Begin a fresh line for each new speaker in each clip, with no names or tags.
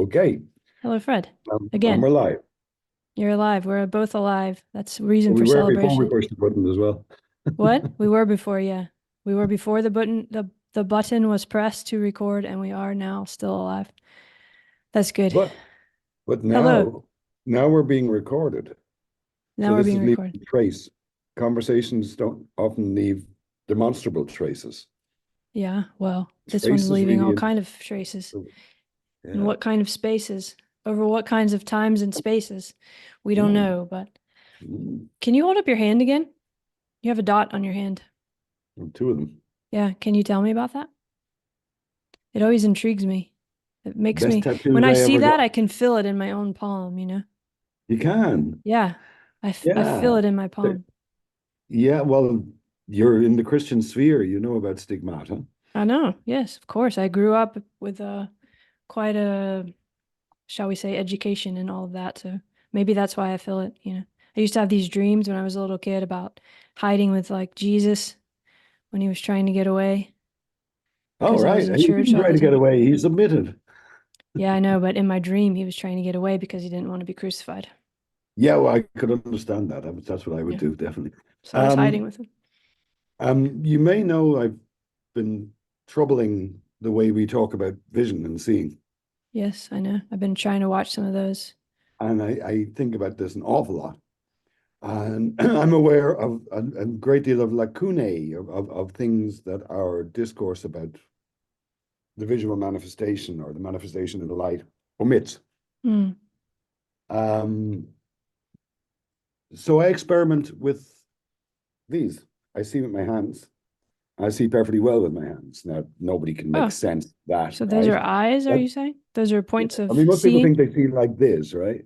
Okay,
Hello, Fred.
and
Again,
we're live.
you're alive. We're both alive. That's reason
We
for
were before we
celebration.
pushed the button as well.
What? We were before, yeah. We were before the button was pressed to record, and we are now still alive. That's good.
But but
Hello.
now we're being recorded. So
Now we're
this
being
is leaving
recorded.
a trace. Conversations don't often leave demonstrable traces.
Yeah, well, this one's
Traces
leaving
really
all kind of traces. In
yeah.
what kind of spaces? Over what kinds of times and spaces? We don't
Mm,
know, but
mm,
can you hold up your hand again? You have a dot on your hand.
two of them.
Yeah, can you tell me about that? It always intrigues me. It makes
Best
me, when
tattoos
I
I
see
ever
that,
got.
I can feel it in my own palm, you know?
You can.
Yeah, I feel
Yeah.
it in my palm.
Yeah, well, you're in the Christian sphere, you know about stigmata.
I know. Yes, of course. I grew up with quite a, shall we say, education and all of that. So maybe that's why I feel it, you know. I used to have these dreams when I was a little kid about hiding with like Jesus when he was trying to get away
Oh,
because I was
right.
in
He
church
didn't
all
try
the
to get
time.
away. He submitted.
Yeah, I know, but in my dream he was trying to get away because he didn't want to be crucified.
Yeah, well, I could understand that. That's what I would
Yeah.
do, definitely.
So I was hiding
Um,
with him.
you may know I've been troubling the way we talk about vision and seeing,
Yes, I know. I've been trying to watch some of those.
and I think about this an awful lot. And I'm aware of a great deal of lacunae of things that our discourse about the visual manifestation or the manifestation of the light omits.
Hmm.
Um, so I experiment with these. I see with my hands. I see perfectly well with my hands. Now, nobody can make
Oh,
sense of that,
so those
right?
are eyes, are
That,
you saying? Those are
yeah.
points
I
of
mean, most people think
seeing?
they see like this, right?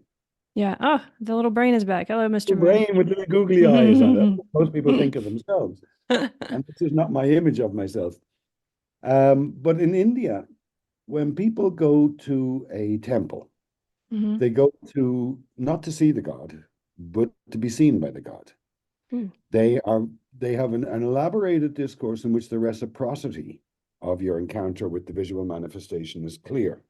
Yeah. Oh, the little brain is back. Hello, Mr.
The
Brain.
brain with little googly eyes on it. Most people think of themselves. And this is not my image of myself. But in India, when people go to a temple,
Hmm.
they go to not to see the god, but to be seen by the god.
Ooh.
They are they have an elaborated discourse in which the reciprocity of your encounter with the visual manifestation is clear.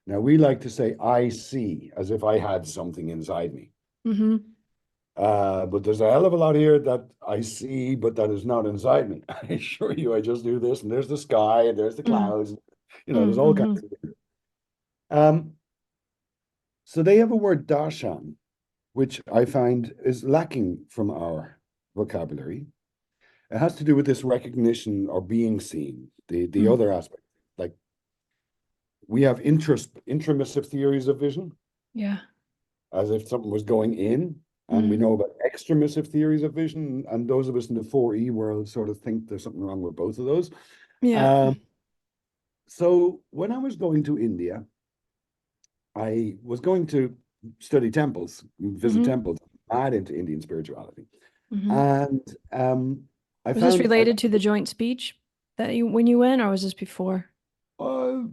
Now we like to say I see as if I had something inside me.
Hmm.
But there's a hell of a lot here that I see, but that is not inside me. I assure you, I just do this, and there's the sky, and there's the
Mm.
clouds. There's all kinds
Mm-hmm.
of. Um, so they have a word darshan, which I find is lacking from our vocabulary. It has to do with this recognition or being seen, the
Mm.
other aspect. Like we have intromissive theories of vision,
Yeah.
as if something was going in, and we
Mm.
know about extromissive theories of vision, and those of us in the 4E world sort of think there's something wrong with both of those.
Yeah.
Um, so when I was going to India, I was going to study temples, visit
Hmm.
temples, mad into Indian spirituality.
Hmm.
And I
Was this
found I
related to the joint speech that you when you went, or was this before?
Uh,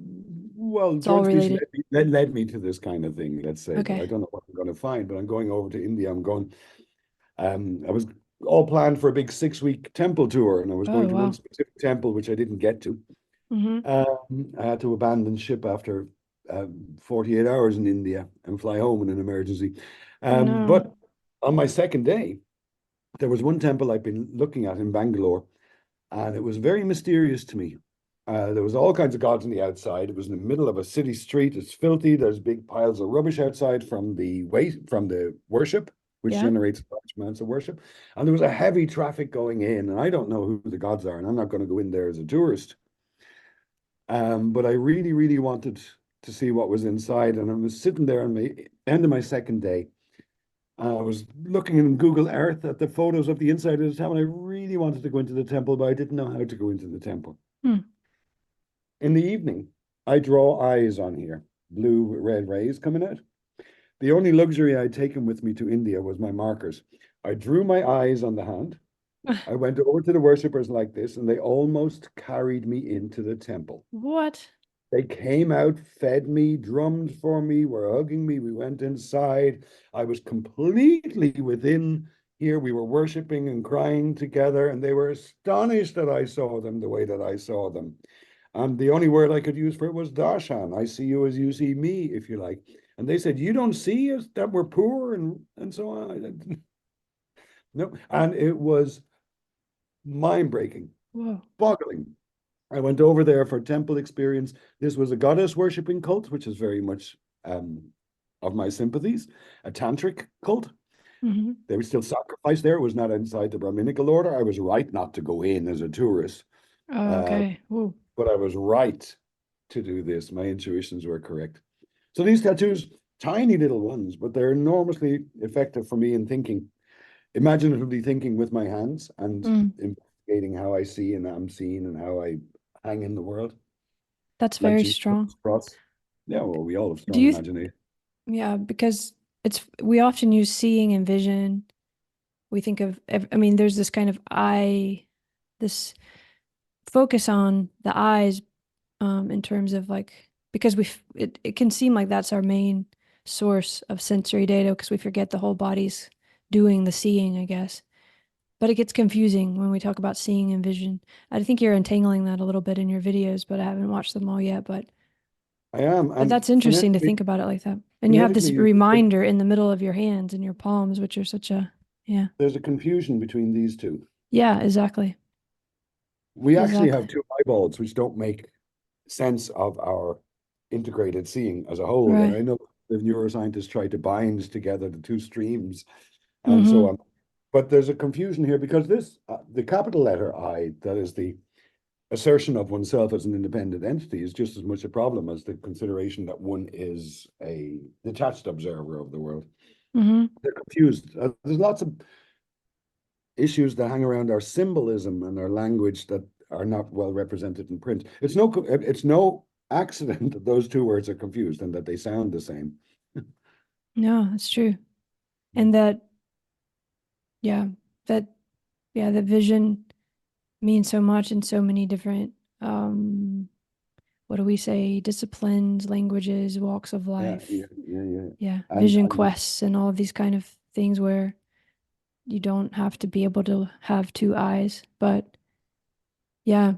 well,
It's all
joint speech
related.
led me to this kind of thing, let's say, but
Okay.
I don't know what I'm going to find. But I'm going over to India. I was all planned for a big 6 week temple tour, and I was
Oh,
going to one
wow.
specific temple, which I didn't get to.
Hmm.
I had to abandon ship after 48 hours in India and fly home in an emergency.
Oh, no.
But on my second day, there was one temple I've been looking at in Bangalore, and it was very mysterious to me. There was all kinds of gods on the outside. It was in the middle of a city street. It's filthy. There's big piles of rubbish outside from the waste from the worship, which
Yeah.
generates large amounts of worship. And there was a heavy traffic going in, and I don't know who the gods are, and I'm not going to go in there as a tourist. But I really, really wanted to see what was inside, and I was sitting there on the end of my second day. I was looking in Google Earth at the photos of the inside of the temple. And I really wanted to go into the temple, but I didn't know how to go into the temple.
Hmm.
In the evening, I draw eyes on here, blue with red rays coming out. The only luxury I'd taken with me to India was my markers. I drew my eyes on the hand. I went over to the worshippers like this, and they almost carried me into the temple.
What?
They came out, fed me, drummed for me, were hugging me. We went inside. I was completely within here. We were worshiping and crying together, and they were astonished that I saw them the way that I saw them. And the only word I could use for it was darshan. I see you as you see me, if you like. And they said, you don't see us that we're poor and so on. I said, no. And it was mind-breaking,
Whoa.
boggling. I went over there for temple experience. This was a goddess worshipping cult, which is very much of my sympathies, a tantric cult.
Hmm.
They would still sacrifice there. It was not inside the Brahminical order. I was right not to go in as a tourist,
Oh,
uh,
okay. Whoa.
but I was right to do this. My intuitions were correct. So these tattoos, tiny little ones, but they're enormously effective for me in thinking, imaginatively thinking with my hands and
Mm.
investigating how I see and am seen and how I hang in the world,
That's
like
very
Jesus
strong.
cross. Yeah, well, we all have
Do
strong
you,
imagination.
yeah, because we often use seeing and vision. We think of, I mean, there's this kind of this focus on the eyes, in terms of like, because it can seem like that's our main source of sensory data because we forget the whole body's doing the seeing, I guess. But it gets confusing when we talk about seeing and vision. I think you're untangling that a little bit in your videos, but I haven't watched them all yet.
I am,
But
and
that's interesting to think about it like that. And you have this
phonetically,
reminder in the middle of your hands and your palms, which are such a, yeah.
there's a confusion between these two.
Yeah, exactly.
We actually have
Exactly.
two eyeballs, which don't make sense of our integrated seeing as a whole. And
Right.
I know the neuroscientists try to bind together the two streams and so
Mm-hmm.
on. But there's a confusion here because this, the capital letter I, that is the assertion of oneself as an independent entity, is just as much a problem as the consideration that one is a detached observer of the world.
Mm-hmm.
They're confused. There's lots of issues that hang around our symbolism and our language that are not well represented in print. It's no accident that those two words are confused and that they sound the same.
No, that's true. And yeah, that, yeah, that vision means so much in so many different, um, what do we say, disciplines, languages, walks of
Yeah,
life.
yeah, yeah, yeah.
Yeah, vision
And
quests and all of these kind of things where you don't have to be able to have two eyes. But yeah,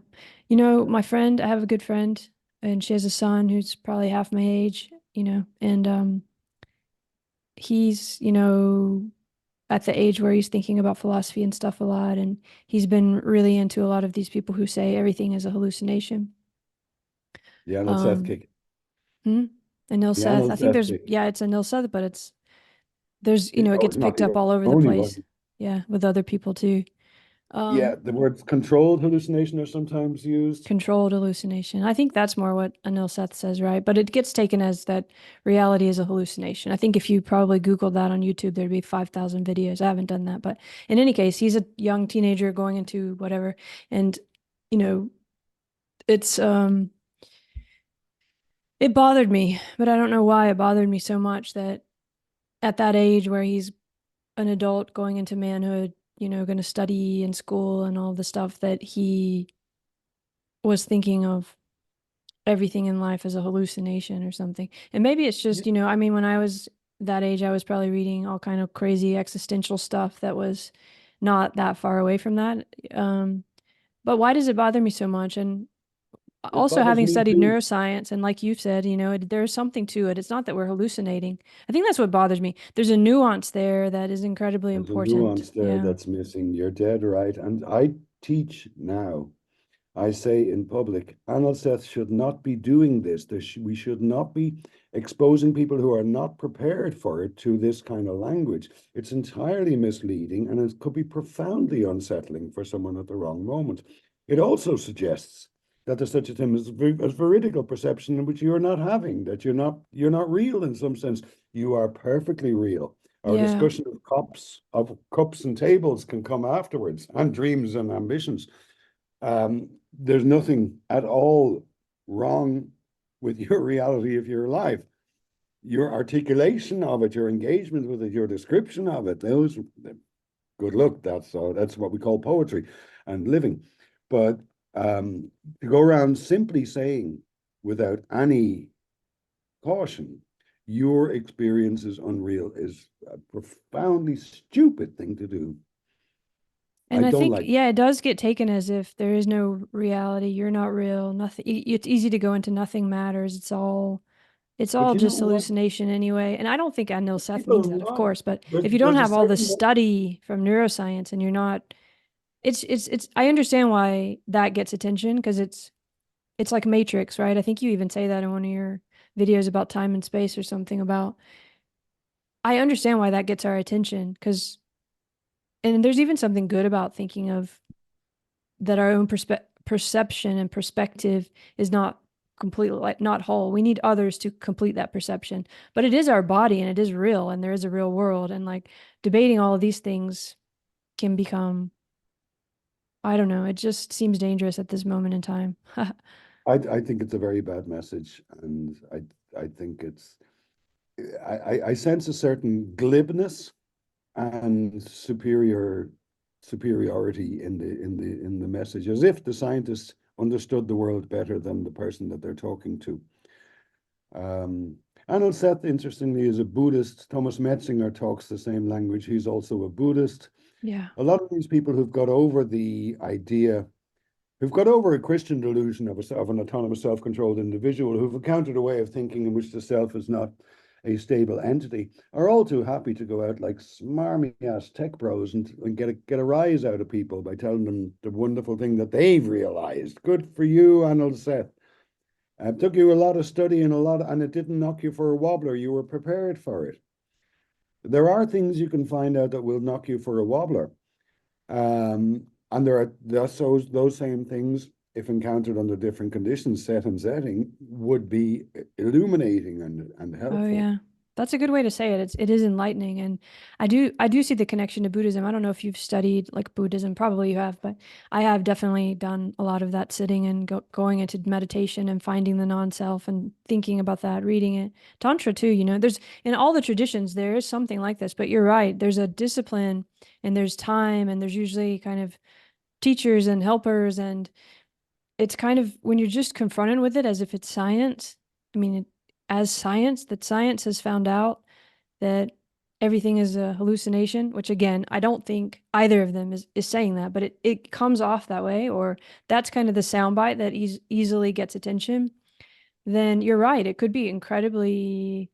my friend, I have a good friend, and she has a son who's probably half my age, and he's, at the age where he's thinking about philosophy and stuff a lot, and he's been really into a lot of these people who say everything is a hallucination.
the Anil Seth
Um,
kick.
hmm? Anil
The
Seth,
Anil
I think
Seth
there's,
kick.
yeah, it's Anil Seth, but it
Oh,
gets
it's not
picked up
the
all over the
only
place.
one.
Yeah, with other people too.
Yeah,
Um,
the words controlled hallucination are sometimes used.
Controlled hallucination. I think that's more what Anil Seth says, right? But it gets taken as that reality is a hallucination. I think if you probably Googled that on YouTube, there'd be 5,000 videos. I haven't done that. But in any case, he's a young teenager going into whatever. And, you know, it's, it bothered me, but I don't know why it bothered me so much that at that age where he's an adult going into manhood, going to study in school and all the stuff that he was thinking of everything in life as a hallucination or something. And maybe it's
Yeah,
just, I mean, when I was that age, I was probably reading all kind of crazy existential stuff that was not that far away from that. But why does it bother me so much? And
it
also
bothers
having
me
studied
too.
neuroscience, and like you've said, there's something to it. It's not that we're hallucinating. I think that's what bothers me. There's a nuance there that is incredibly
There's a
important.
nuance there
Yeah.
that's missing. You're dead right. And I teach now. I say in public, Anal should not be doing this. We should not be exposing people who are not prepared for it to this kind of language. It's entirely misleading and it could be profoundly unsettling for someone at the wrong moment. It also suggests that there's such a thing as veridical perception in which you're not having, that you're not real in some sense. You are perfectly real. Our
Yeah.
discussion of cups and tables can come afterwards, and dreams and ambitions. There's nothing at all wrong with your reality of your life. Your articulation of it, your engagement with it, your description of it, those good luck. That's what we call poetry and living. But to go around simply saying without any caution, your experience is unreal is a profoundly stupid thing to do. I
And I
don't
think,
like.
yeah, it does get taken as if there is no reality. You're not real. Nothing. It's easy to go into nothing matters. It's
But
all
you know
just
what?
hallucination anyway. And I don't think Anil Seth means
People
that, of
love.
course. But
There's
if you don't
there's a
have all the
certain.
study from neuroscience and you're not, it's. I understand why that gets attention because it's like Matrix, right? I think you even say that in one of your videos about time and space or something about. I understand why that gets our attention because, and there's even something good about thinking of that our own perception and perspective is not completely like not whole. We need others to complete that perception. But it is our body and it is real and there is a real world. And like debating all of these things can become, I don't know, it just seems dangerous at this moment in time.
I think it's a very bad message, and I think it's. I sense a certain glibness and superiority in the message, as if the scientists understood the world better than the person that they're talking to. Um, Arnold Seth, interestingly, is a Buddhist. Thomas Metzinger talks the same language. He's also a Buddhist.
Yeah.
A lot of these people who've got over the idea, who've got over a Christian delusion of an autonomous, self-controlled individual, who've encountered a way of thinking in which the self is not a stable entity, are all too happy to go out like smarmy ass tech bros and get a rise out of people by telling them the wonderful thing that they've realized. Good for you, Arnold Seth. It took you a lot of study and and it didn't knock you for a wobbler. You were prepared for it. There are things you can find out that will knock you for a wobbler. And there are those same things, if encountered under different conditions, set and setting, would be illuminating and
Oh
helpful.
yeah. That's a good way to say it. It is enlightening and I do see the connection to Buddhism. I don't know if you've studied like Buddhism, probably you have, but I have definitely done a lot of that sitting and going into meditation and finding the non-self and thinking about that, reading it. Tantra too, there's in all the traditions there is something like this, but you're right. There's a discipline and there's time and there's usually kind of teachers and helpers and it's kind of when you're just confronted with it as if it's science. I mean, as science, that science has found out that everything is a hallucination, which again, I don't think either of them is saying that, but it comes off that way, or that's kind of the soundbite that easily gets attention. Then you're right. It could be incredibly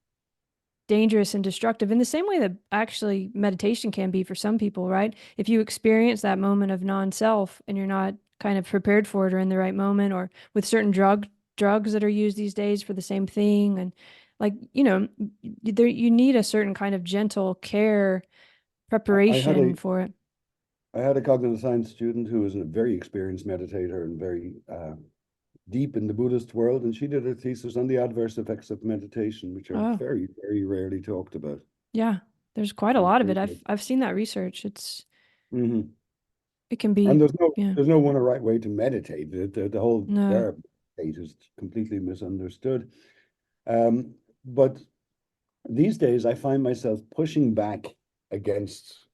dangerous and destructive in the same way that actually meditation can be for some people, right? If you experience that moment of non-self and you're not kind of prepared for it or in the right moment or with certain drugs that are used these days for the same thing and like, there you need a certain kind of gentle care
I had
preparation
a
for it.
I had a cognitive science student who was a very experienced meditator and very deep in the Buddhist world, and she did her thesis on the adverse effects of meditation, which are
Oh,
very, very rarely talked about.
yeah. There's quite a
And
lot of
very
it.
good.
I've seen that research.
Mhm.
It can
And
be, yeah.
there's no one right way to meditate. The whole
No.
verb meditate is completely misunderstood. Um, but these days, I find myself pushing back against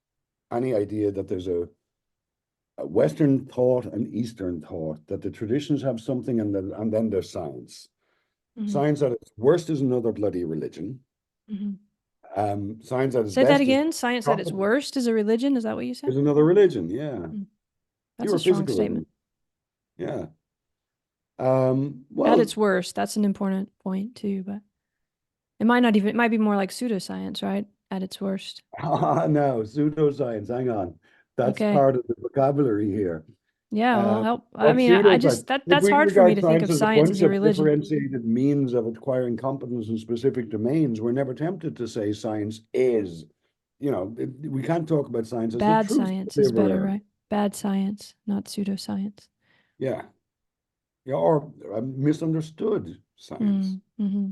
any idea that there's a Western thought and Eastern thought, that the traditions have something and then there's science.
Hmm.
Science at its worst is another bloody religion.
Hmm.
Science at its
Say that
best
again. Science at its worst is a religion. Is that what you said?
is another religion. Yeah,
Hmm. That's a
pure
strong statement.
physicalism. Yeah.
At
Well,
its worst, that's an important point too, but it might not even, it might be more like pseudoscience, right? At its worst.
no, pseudoscience. Hang on, that's
Okay.
part of the vocabulary here.
Yeah, well,
Uh,
help. I
what's
mean, I
pseudoscience?
just
If
that's
we
hard for me
regard
to think
science
of
as a
science as
bunch
a
of
religion.
differentiated means of acquiring competence in specific domains, we're never tempted to say science is. We can't talk about science as a
Bad
truth
science is better,
deliverer.
right? Bad science, not pseudoscience.
Yeah, yeah, or misunderstood science.
Mm-hmm.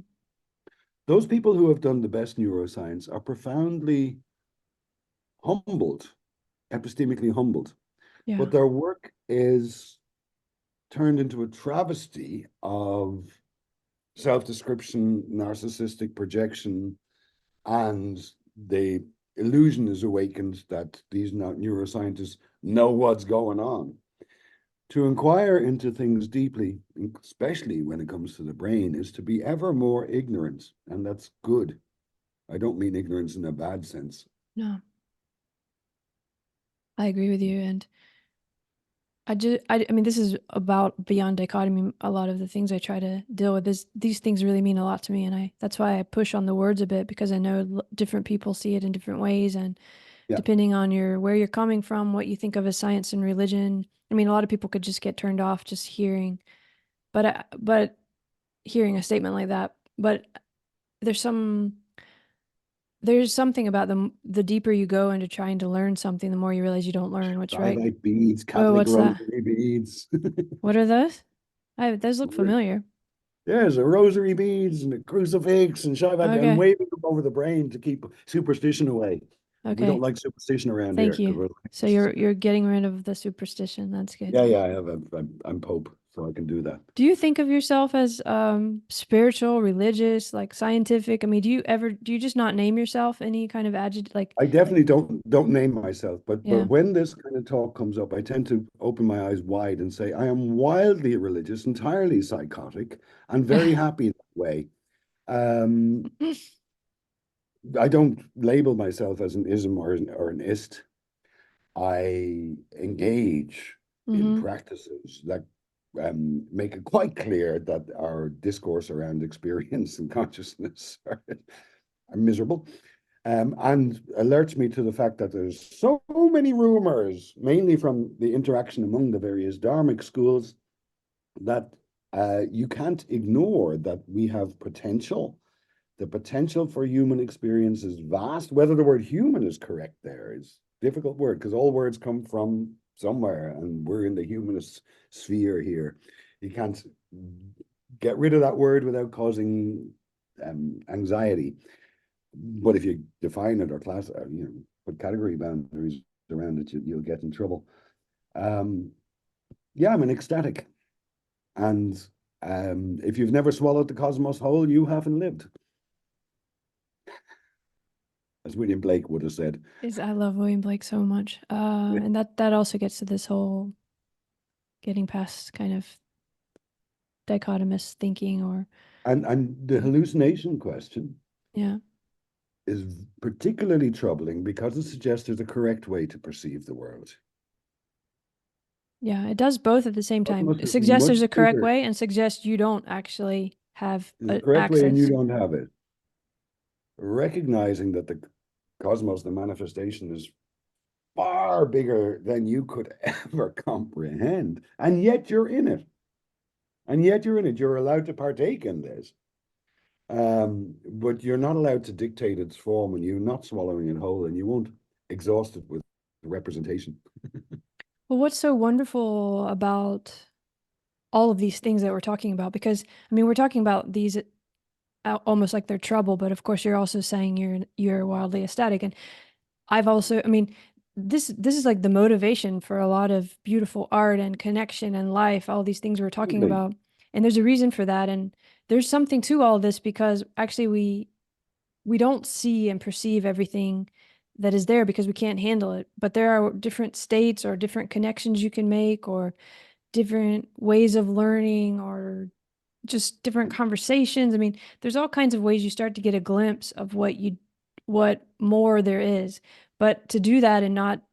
Those people who have done the best neuroscience are profoundly humbled, epistemically humbled,
Yeah.
but their work is turned into a travesty of self-description, narcissistic projection, and the illusion is awakened that these neuroscientists know what's going on. To inquire into things deeply, especially when it comes to the brain, is to be ever more ignorant, and that's good. I don't mean ignorance in a bad sense.
No. I agree with you. And I mean, this is about beyond dichotomy. A lot of the things I try to deal with is these things really mean a lot to me. And that's why I push on the words a bit, because I know different people see it in different ways. And
Yeah,
depending on where you're coming from, what you think of as science and religion, I mean, a lot of people could just get turned off just hearing, but hearing a statement like that. But there's some, there's something about the deeper you go into trying to learn something, the more you realize you don't learn, which, right?
dialite beads,
Oh,
Catholic
what's that?
rosary beads.
What are those? Those look familiar.
There's a rosary beads and a crucifix and Shabbat and
Okay.
waving them over the brain to keep superstition away. We don't
Okay.
like superstition around here
Thank
because
you.
we're
So
like,
you're getting rid of the superstition. That's good.
yeah, yeah, I'm Pope, so I can do that.
Do you think of yourself as spiritual, religious, like scientific? I mean, do you just not name yourself any kind of adjective like
I definitely don't name myself, but
yeah.
when this kind of talk comes up, I tend to open my eyes wide and say I am wildly religious, entirely psychotic, and very happy that way. Um, I don't label myself as an ism or an ist. I engage in
Mm-hmm.
practices that make it quite clear that our discourse around experience and consciousness are miserable, and alerts me to the fact that there's so many rumors, mainly from the interaction among the various Dharmic schools, that you can't ignore that we have potential. The potential for human experience is vast. Whether the word human is correct there is a difficult word because all words come from somewhere, and we're in the humanist sphere here. You can't get rid of that word without causing anxiety. But if you define it or class, put category boundaries around it, you'll get in trouble. Um, yeah, I'm an ecstatic, and if you've never swallowed the cosmos whole, you haven't lived, as William Blake would have said.
I love William Blake so much. And that also gets to this whole getting past kind of dichotomous thinking or
And the hallucination question
yeah.
is particularly troubling because it suggests there's a correct way to perceive the world.
Yeah, it does both at the same time.
Cosmos
It
is
suggests
much
there's a correct
bigger.
way and suggests you don't actually have
There's a correct way, and you
access.
don't have it. Recognizing that the cosmos, the manifestation, is far bigger than you could ever comprehend, and yet you're in it. And yet you're in it. You're allowed to partake in this. But you're not allowed to dictate its form, and you're not swallowing it whole, and you won't exhaust it with representation.
Well, what's so wonderful about all of these things that we're talking about? Because I mean, we're talking about these almost like they're trouble, but of course, you're also saying you're wildly ecstatic, and I've also, I mean, this is like the motivation for a lot of beautiful art and connection and life, all these things we're talking
Absolutely.
about. And there's a reason for that. And there's something to all this because actually we don't see and perceive everything that is there because we can't handle it. But there are different states or different connections you can make or different ways of learning or just different conversations. I mean, there's all kinds of ways you start to get a glimpse of what more there is. But to do that and not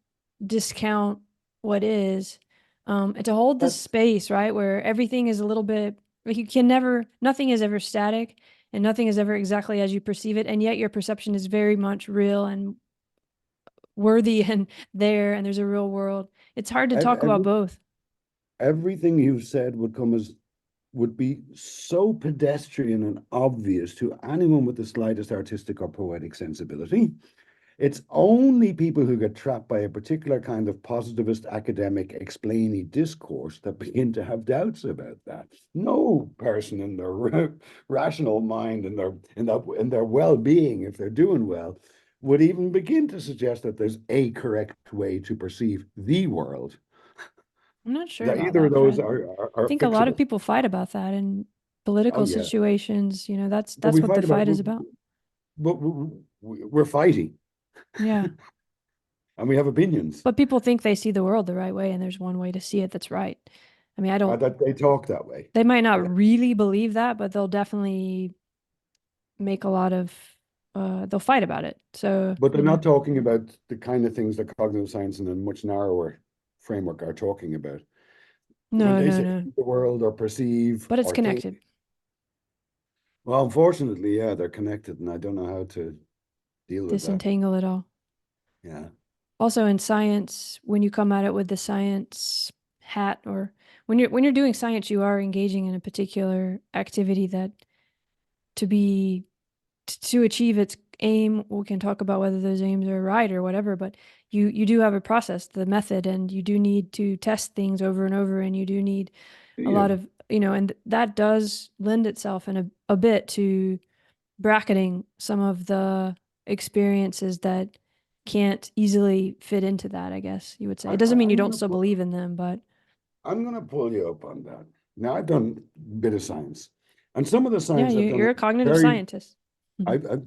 discount what is, and to hold this
That's
space, right, where everything is a little bit like you can never, nothing is ever static and nothing is ever exactly as you perceive it. And yet your perception is very much real and worthy and there, and there's a real world. It's hard to talk about
every,
both.
everything you've said would be so pedestrian and obvious to anyone with the slightest artistic or poetic sensibility. It's only people who get trapped by a particular kind of positivist academic explainy discourse that begin to have doubts about that. No person in their rational mind and their well-being, if they're doing well, would even begin to suggest that there's a correct way to perceive the world.
I'm not sure
That
about
either of
that,
those
Fred.
are
I think a lot of
fixable.
people fight about that in
Oh
political
yeah,
situations.
but
That's
we
what the
fight about,
fight is about.
but we're fighting,
Yeah.
and we have opinions.
But people think they see the world the right way, and there's one way to see it that's right. I mean, I don't,
That they talk that way.
they might not
Yeah.
really believe that, but they'll definitely make a lot of they'll fight about it. So,
But they're
you know,
not talking about the kind of things that cognitive science in a much narrower framework are talking about. When
no,
they
no,
say
no.
the world or perceive
But it's
or think,
connected.
well, unfortunately, yeah, they're connected, and I don't know how to deal with that.
Disentangle it all.
Yeah.
Also in science, when you come at it with the science hat, or when you're doing science, you are engaging in a particular activity that to be to achieve its aim, we can talk about whether those aims are right or whatever, but you do have a process, the method, and you do need to test things over and over, and you do need a
Yeah.
lot of, and that does lend itself in a bit to bracketing some of the experiences that can't easily fit into that, I guess you would say. It doesn't mean you
I'm
don't
gonna
still believe in them, but
pull you up on that. Now I've done a bit of science, and some of the
yeah,
science I've done
you're
is
a cognitive
very
scientist. Mhm.
I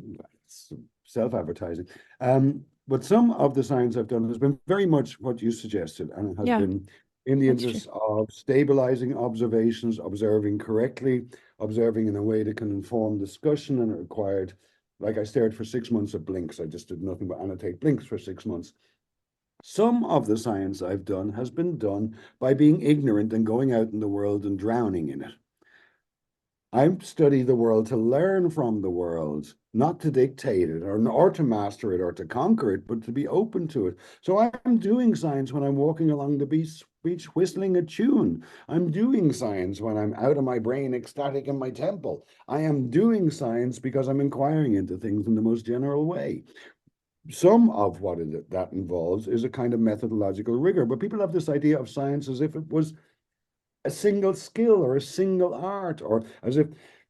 it's self-advertising. But some of the science I've done has been very much what you suggested, and it has
Yeah,
been in the
that's true.
interest of stabilizing observations, observing correctly, observing in a way that can inform discussion, and it required, like I stared for 6 months at blinks. I just did nothing but annotate blinks for 6 months. Some of the science I've done has been done by being ignorant and going out in the world and drowning in it. I study the world to learn from the world, not to dictate it or to master it or to conquer it, but to be open to it. So I'm doing science when I'm walking along the beach whistling a tune. I'm doing science when I'm out of my brain, ecstatic in my temple. I am doing science because I'm inquiring into things in the most general way. Some of what that involves is a kind of methodological rigor, but people have this idea of science as if it was a single skill or a single art, or as if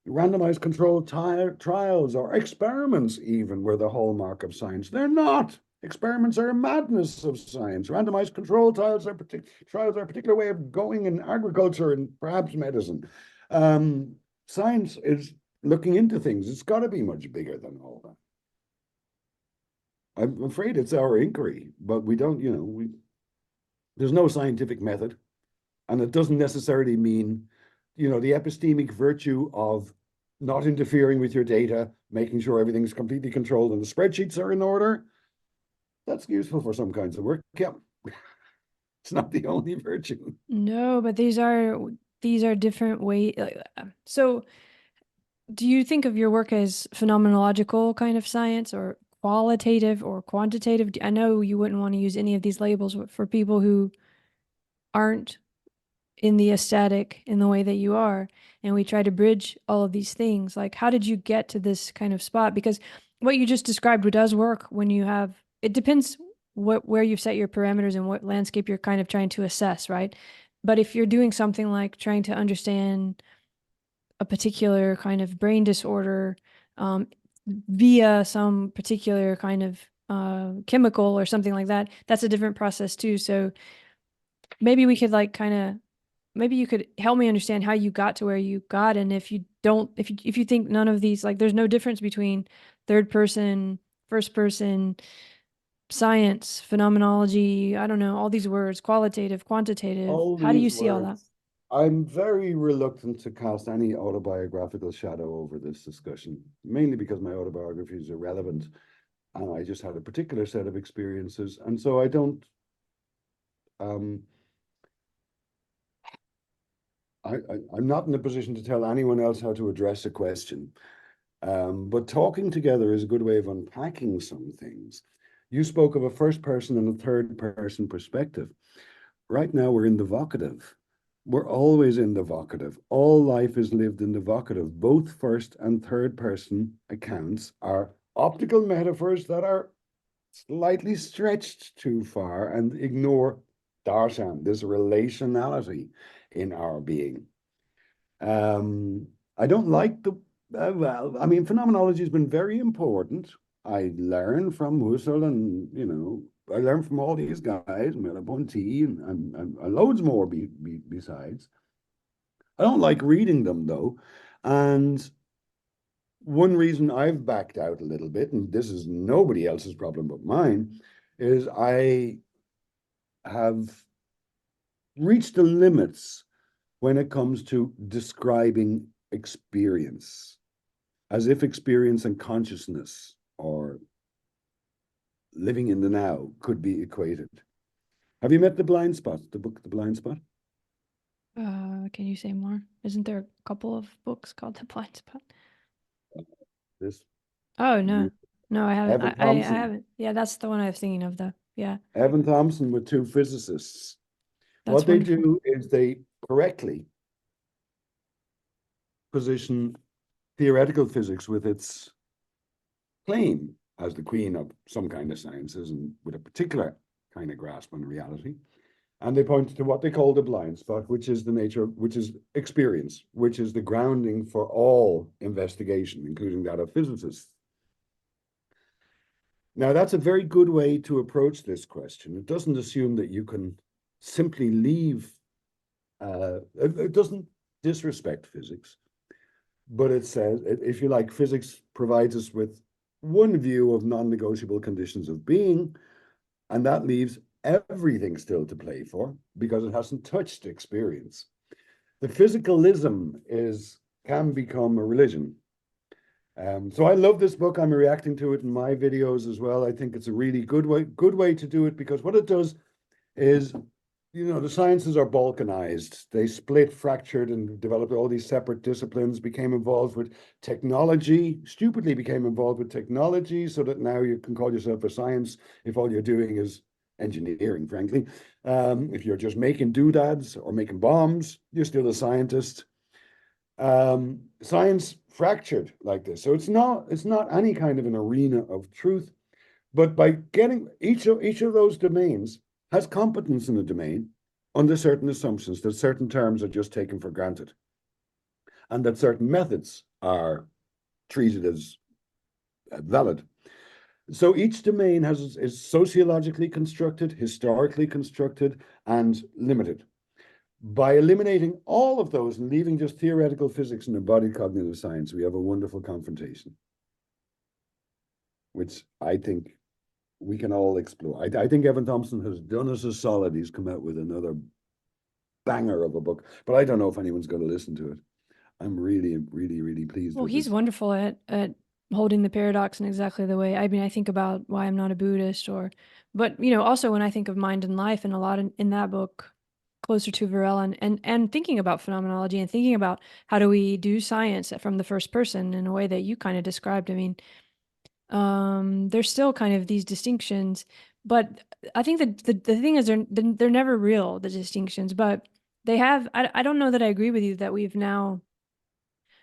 randomized controlled trials or experiments even were the hallmark of science. They're not. Experiments are a madness of science. Randomized controlled trials are a particular way of going in agriculture and perhaps medicine. Science is looking into things. It's got to be much bigger than all that. I'm afraid it's our inquiry, but we don't, there's no scientific method. And it doesn't necessarily mean, the epistemic virtue of not interfering with your data, making sure everything's completely controlled and the spreadsheets are in order. That's useful for some kinds of work. Yeah. It's not the only virtue.
No, but these are different ways. So, do you think of your work as phenomenological kind of science, or qualitative or quantitative? I know you wouldn't want to use any of these labels, but for people who aren't in the aesthetic in the way that you are, and we try to bridge all of these things, like how did you get to this kind of spot? Because what you just described does work when you have, it depends where you've set your parameters and what landscape you're kind of trying to assess, right? But if you're doing something like trying to understand a particular kind of brain disorder, um, via some particular kind of chemical or something like that, that's a different process too. So maybe we could like kind of, maybe you could help me understand how you got to where you got, and if you don't, if you think none of these, like there's no difference between third person, first person, science, phenomenology, I don't know, all these words, qualitative, quantitative,
All
how do you
these
see all that?
words. I'm very reluctant to cast any autobiographical shadow over this discussion, mainly because my autobiography is irrelevant and I just had a particular set of experiences. And so I don't, um, I'm not in a position to tell anyone else how to address a question. But talking together is a good way of unpacking some things. You spoke of a first person and a third person perspective. Right now, we're in the vocative. We're always in the vocative. All life is lived in the vocative. Both first and third person accounts are optical metaphors that are slightly stretched too far and ignore darshan, this relationality in our being. Um, I don't like I mean, phenomenology has been very important. I learn from Husserl and, I learn from all these guys, Merleau-Ponty and loads more besides. I don't like reading them though. And one reason I've backed out a little bit, and this is nobody else's problem but mine, is I have reached the limits when it comes to describing experience, as if experience and consciousness or living in the now could be equated. Have you met The Blind Spot, the book The Blind Spot?
Can you say more? Isn't there a couple of books called The Blind Spot?
This
Oh no.
you
No, I haven't.
Evan
I
Thompson.
haven't. Yeah, that's the one I was thinking of though. Yeah,
Evan Thompson with two physicists. What
that's
they
wonderful.
do is they correctly position theoretical physics with its claim as the queen of some kind of sciences and with a particular kind of grasp on reality. And they point to what they call the blind spot, which is the nature, which is experience, which is the grounding for all investigation, including that of physicists. Now, that's a very good way to approach this question. It doesn't assume that you can simply leave, it doesn't disrespect physics, but it says, if you like, physics provides us with one view of non-negotiable conditions of being, and that leaves everything still to play for because it hasn't touched experience. The physicalism can become a religion. So I love this book. I'm reacting to it in my videos as well. I think it's a really good way to do it, because what it does is, the sciences are balkanized. They split, fractured, and developed all these separate disciplines, became involved with technology, stupidly became involved with technology, so that now you can call yourself a science if all you're doing is engineering, frankly. If you're just making doodads or making bombs, you're still a scientist. Science fractured like this. So it's not any kind of an arena of truth, but by getting each of those domains has competence in the domain under certain assumptions that certain terms are just taken for granted and that certain methods are treated as valid. So each domain is sociologically constructed, historically constructed, and limited. By eliminating all of those and leaving just theoretical physics and embodied cognitive science, we have a wonderful confrontation, which I think we can all explore. I think Evan Thompson has done us a solid. He's come out with another banger of a book, but I don't know if anyone's going to listen to it. I'm really, really, really pleased
Well,
with
he's
this.
wonderful at holding the paradox in exactly the way. I mean, I think about why I'm not a Buddhist, but also when I think of mind and life, and a lot in that book, closer to Varela, and thinking about phenomenology and thinking about how do we do science from the first person in a way that you kind of described. I mean, there's still kind of these distinctions, but I think that the thing is they're never real, the distinctions, but they have. I don't know that I agree with you that we've now.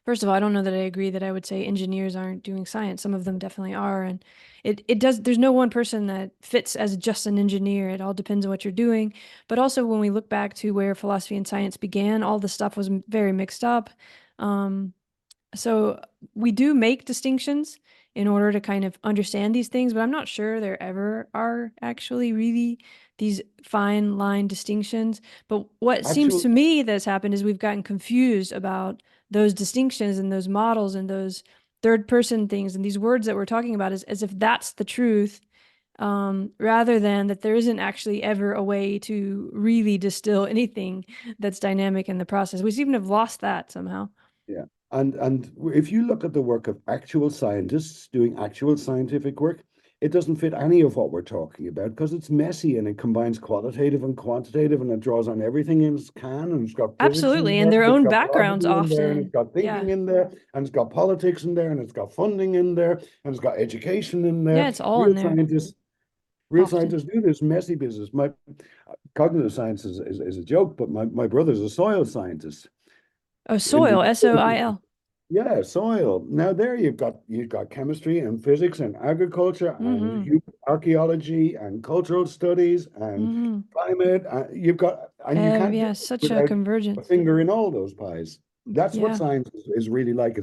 First of all, I don't know that I agree that I would say engineers aren't doing science. Some of them definitely are. And it does, there's no one person that fits as just an engineer. It all depends on what you're doing. But also when we look back to where philosophy and science began, all the stuff was very mixed up. Um, so we do make distinctions in order to kind of understand these things, but I'm not sure there ever are actually really these fine line distinctions. But what seems
Actual,
to me that's happened is we've gotten confused about those distinctions and those models and those third person things and these words that we're talking about as if that's the truth, rather than that there isn't actually ever a way to really distill anything that's dynamic in the process. We seem to have lost that somehow.
yeah. And if you look at the work of actual scientists doing actual scientific work, it doesn't fit any of what we're talking about because it's messy and it combines qualitative and quantitative and it draws on everything in its can, and it's got physics in
Absolutely. And
there,
their
and it's
own
got
backgrounds
philosophy in there, and it's
often.
got
Yeah.
thinking in there, and it's got politics in there, and it's got funding in there, and it's got education in
Yeah,
there.
it's all in there
Real
often.
scientists do this messy business. My cognitive science is a joke, but my brother's a soil scientist
Oh,
in the
soil, SOIL.
yeah, soil. Now there you've got chemistry and physics and agriculture and
Mm-hmm.
archaeology and cultural studies and
Mm-hmm.
climate. And you can't do
Yeah,
it
such a
without a
convergence.
finger in all those pies. That's what
Yeah.
science is really like.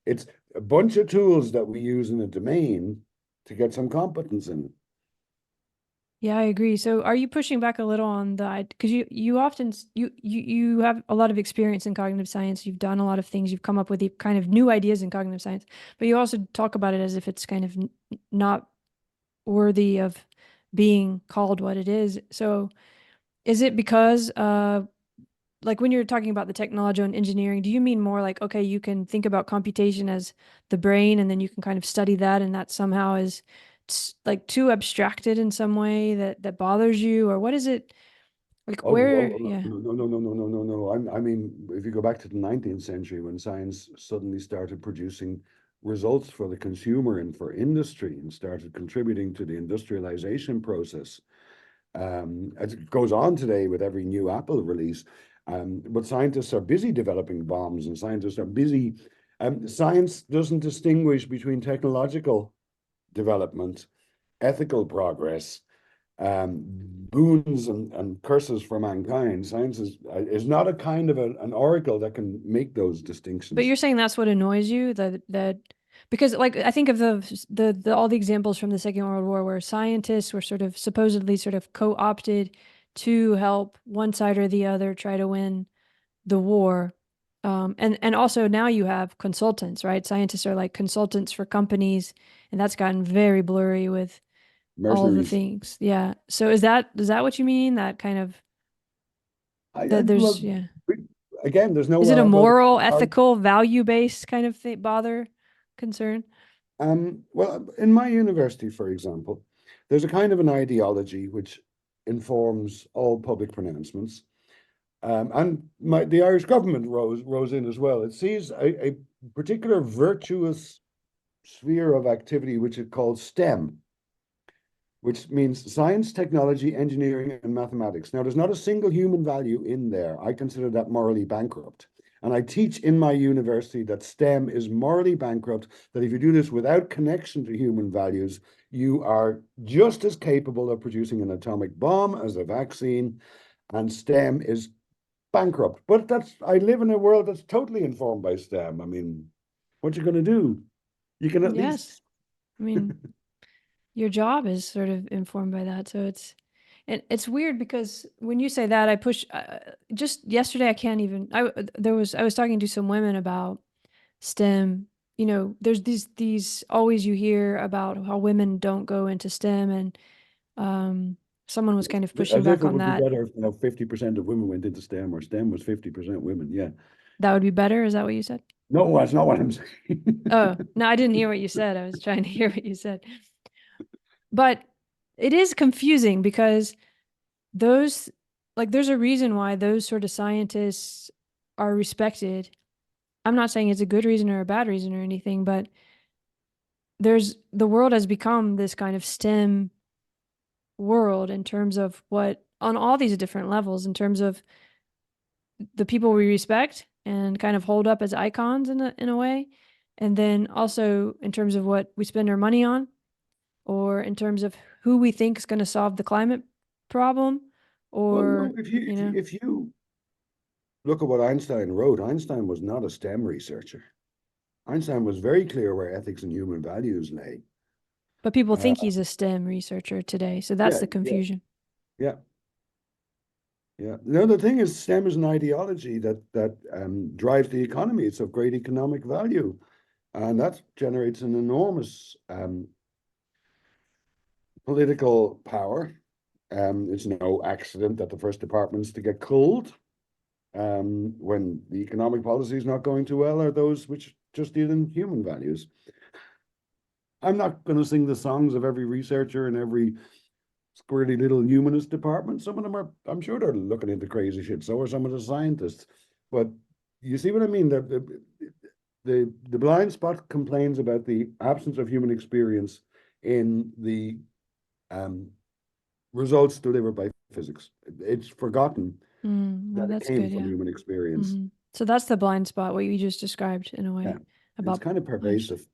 It's a bunch of tools that we use in a domain to get some competence in it.
Yeah, I agree. So are you pushing back a little on the, because you often you have a lot of experience in cognitive science. You've done a lot of things. You've come up with the kind of new ideas in cognitive science, but you also talk about it as if it's kind of not worthy of being called what it is. So is it because like when you're talking about the technology and engineering, do you mean more like, okay, you can think about computation as the brain and then you can kind of study that and that somehow is like too abstracted in some way that bothers you? Or what is it like where, yeah.
No. I mean, if you go back to the 19th century when science suddenly started producing results for the consumer and for industry and started contributing to the industrialization process, as it goes on today with every new Apple release. But scientists are busy developing bombs and scientists are busy. Science doesn't distinguish between technological development, ethical progress, boons and curses for mankind. Science is not a kind of an oracle that can make those
But
distinctions.
you're saying that's what annoys you, that because like I think of the all the examples from the Second World War where scientists were sort of supposedly sort of co-opted to help one side or the other try to win the war. And also now you have consultants, right? Scientists are like consultants for companies, and that's gotten very blurry with all the
Mercenaries.
things. Yeah. So is that what you mean? That kind of that there's
Well,
yeah.
again, there's
Is it a
no well.
moral, ethical, value-based kind of thing, concern?
Well, in my university, for example, there's a kind of an ideology which informs all public pronouncements. And the Irish government rose in as well. It sees a particular virtuous sphere of activity which it calls STEM, which means science, technology, engineering, and mathematics. Now, there's not a single human value in there. I consider that morally bankrupt. And I teach in my university that STEM is morally bankrupt, that if you do this without connection to human values, you are just as capable of producing an atomic bomb as a vaccine. And STEM is bankrupt. But I live in a world that's totally informed by STEM. I mean, what you going to do? You can at
Yes.
least.
I mean, your job is sort of informed by that. So it's weird because when you say that, I push just yesterday, I can't even, I was talking to some women about STEM. You know, there's these always you hear about how women don't go into STEM and um, someone was kind of pushing
As if
back
it
on
would be
that.
better if 50% of women went into STEM or STEM was 50% women. Yeah.
That would be better. Is that what you said?
No, that's not what I'm saying.
Oh, no, I didn't hear what you said. I was trying to hear what you said. But it is confusing because those, like, there's a reason why those sort of scientists are respected. I'm not saying it's a good reason or a bad reason or anything, but the world has become this kind of STEM world in terms of what, on all these different levels, in terms of the people we respect and kind of hold up as icons in a way. And then also in terms of what we spend our money on, or in terms of who we think is going to solve the climate problem,
Well,
or,
no, if you look at what Einstein wrote, Einstein was not a STEM researcher. Einstein was very clear where ethics and human values lay.
but people
Uh,
think he's a STEM researcher today. So that's
yeah,
the
yeah,
confusion.
yeah, yeah. No, the thing is, STEM is an ideology that drives the economy. It's of great economic value, and that generates an enormous political power. It's no accident that the first departments to get culled when the economic policy is not going too well are those which just deal in human values. I'm not going to sing the songs of every researcher in every squirrely little humanist department. Some of them are, I'm sure they're looking into crazy shit. So are some of the scientists. But you see what I mean? The blind spot complains about the absence of human experience in the um, results delivered by physics. It's forgotten
No,
that it
that's
came
good.
from
Yeah.
human experience.
So that's the blind spot, what you just described in a
Yeah,
way
it's
about
kind of
Einstein.
pervasive.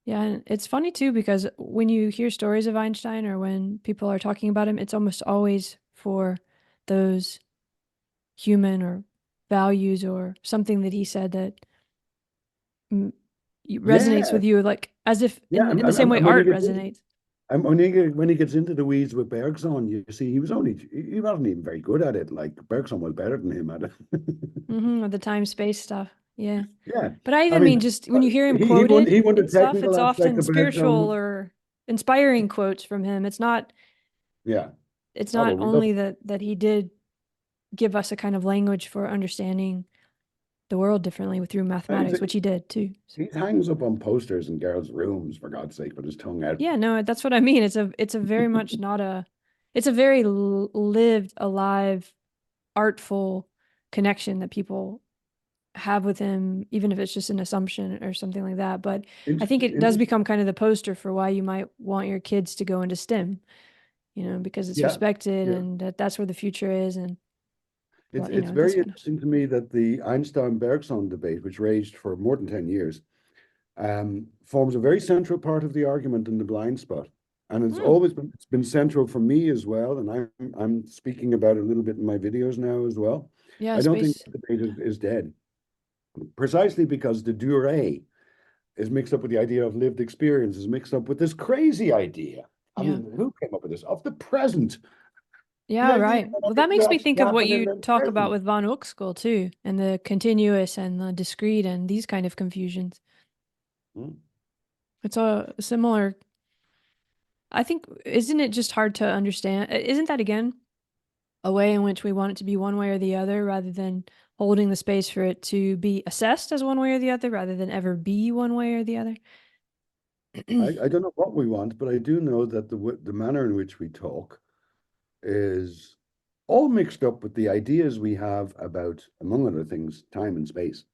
Yeah, and it's funny too because when you hear stories of Einstein or when people are talking about him, it's almost always for those human or values or something that he said that mm, resonates
Yeah,
with you, like as if
yeah.
in the same way
And when he
art
gets into,
resonates.
when he gets into the weeds with Bergson, you see he wasn't even very good at it. Like Bergson was better than him at it.
Or the time space stuff. Yeah.
Yeah,
But I
I
even mean,
mean,
just when you hear him
he
quoted
won the
and stuff,
technical
it's
aspect
often
of
spiritual
Bergson.
or inspiring quotes from him. It's not
Yeah.
it's
Oh
not
well, we love.
only that he did give us a kind of language for understanding the world differently through mathematics, which he did too.
He hangs up on posters in girls' rooms, for God's sake, with his tongue out.
Yeah, no, that's what I mean. It's a very much not a, it's a very lived, alive, artful connection that people have with him, even if it's just an assumption or something like that. But I think it does become kind of the poster for why you might want your kids to go into STEM, because it's
Yeah,
respected
yeah.
and that's where the future is. And,
It's
this
very
kind of stuff.
interesting to me that the Einstein-Bergson debate, which raged for more than 10 years, forms a very central part of the argument in the blind spot. And it's been central for me as well. And I'm speaking about it a little bit in my videos now as well.
Yeah,
I don't think
space.
the debate is dead, precisely because the durée is mixed up with the idea of lived experience, is mixed up with this crazy idea. I
Yeah.
mean, who came up with this? Of the present. The
Yeah,
idea
right.
that
Well, that
everything will
makes me
actually
think of what
happen in
you
the
talk about
present.
with von Uxküll too, and the continuous and the discrete and these kind of confusions.
Hmm.
It's a similar, I think, isn't it just hard to understand? Isn't that again a way in which we want it to be one way or the other rather than holding the space for it to be assessed as one way or the other rather than ever be one way or the other?
I don't know what we want, but I do know that the manner in which we talk is all mixed up with the ideas we have about, among other things, time and space.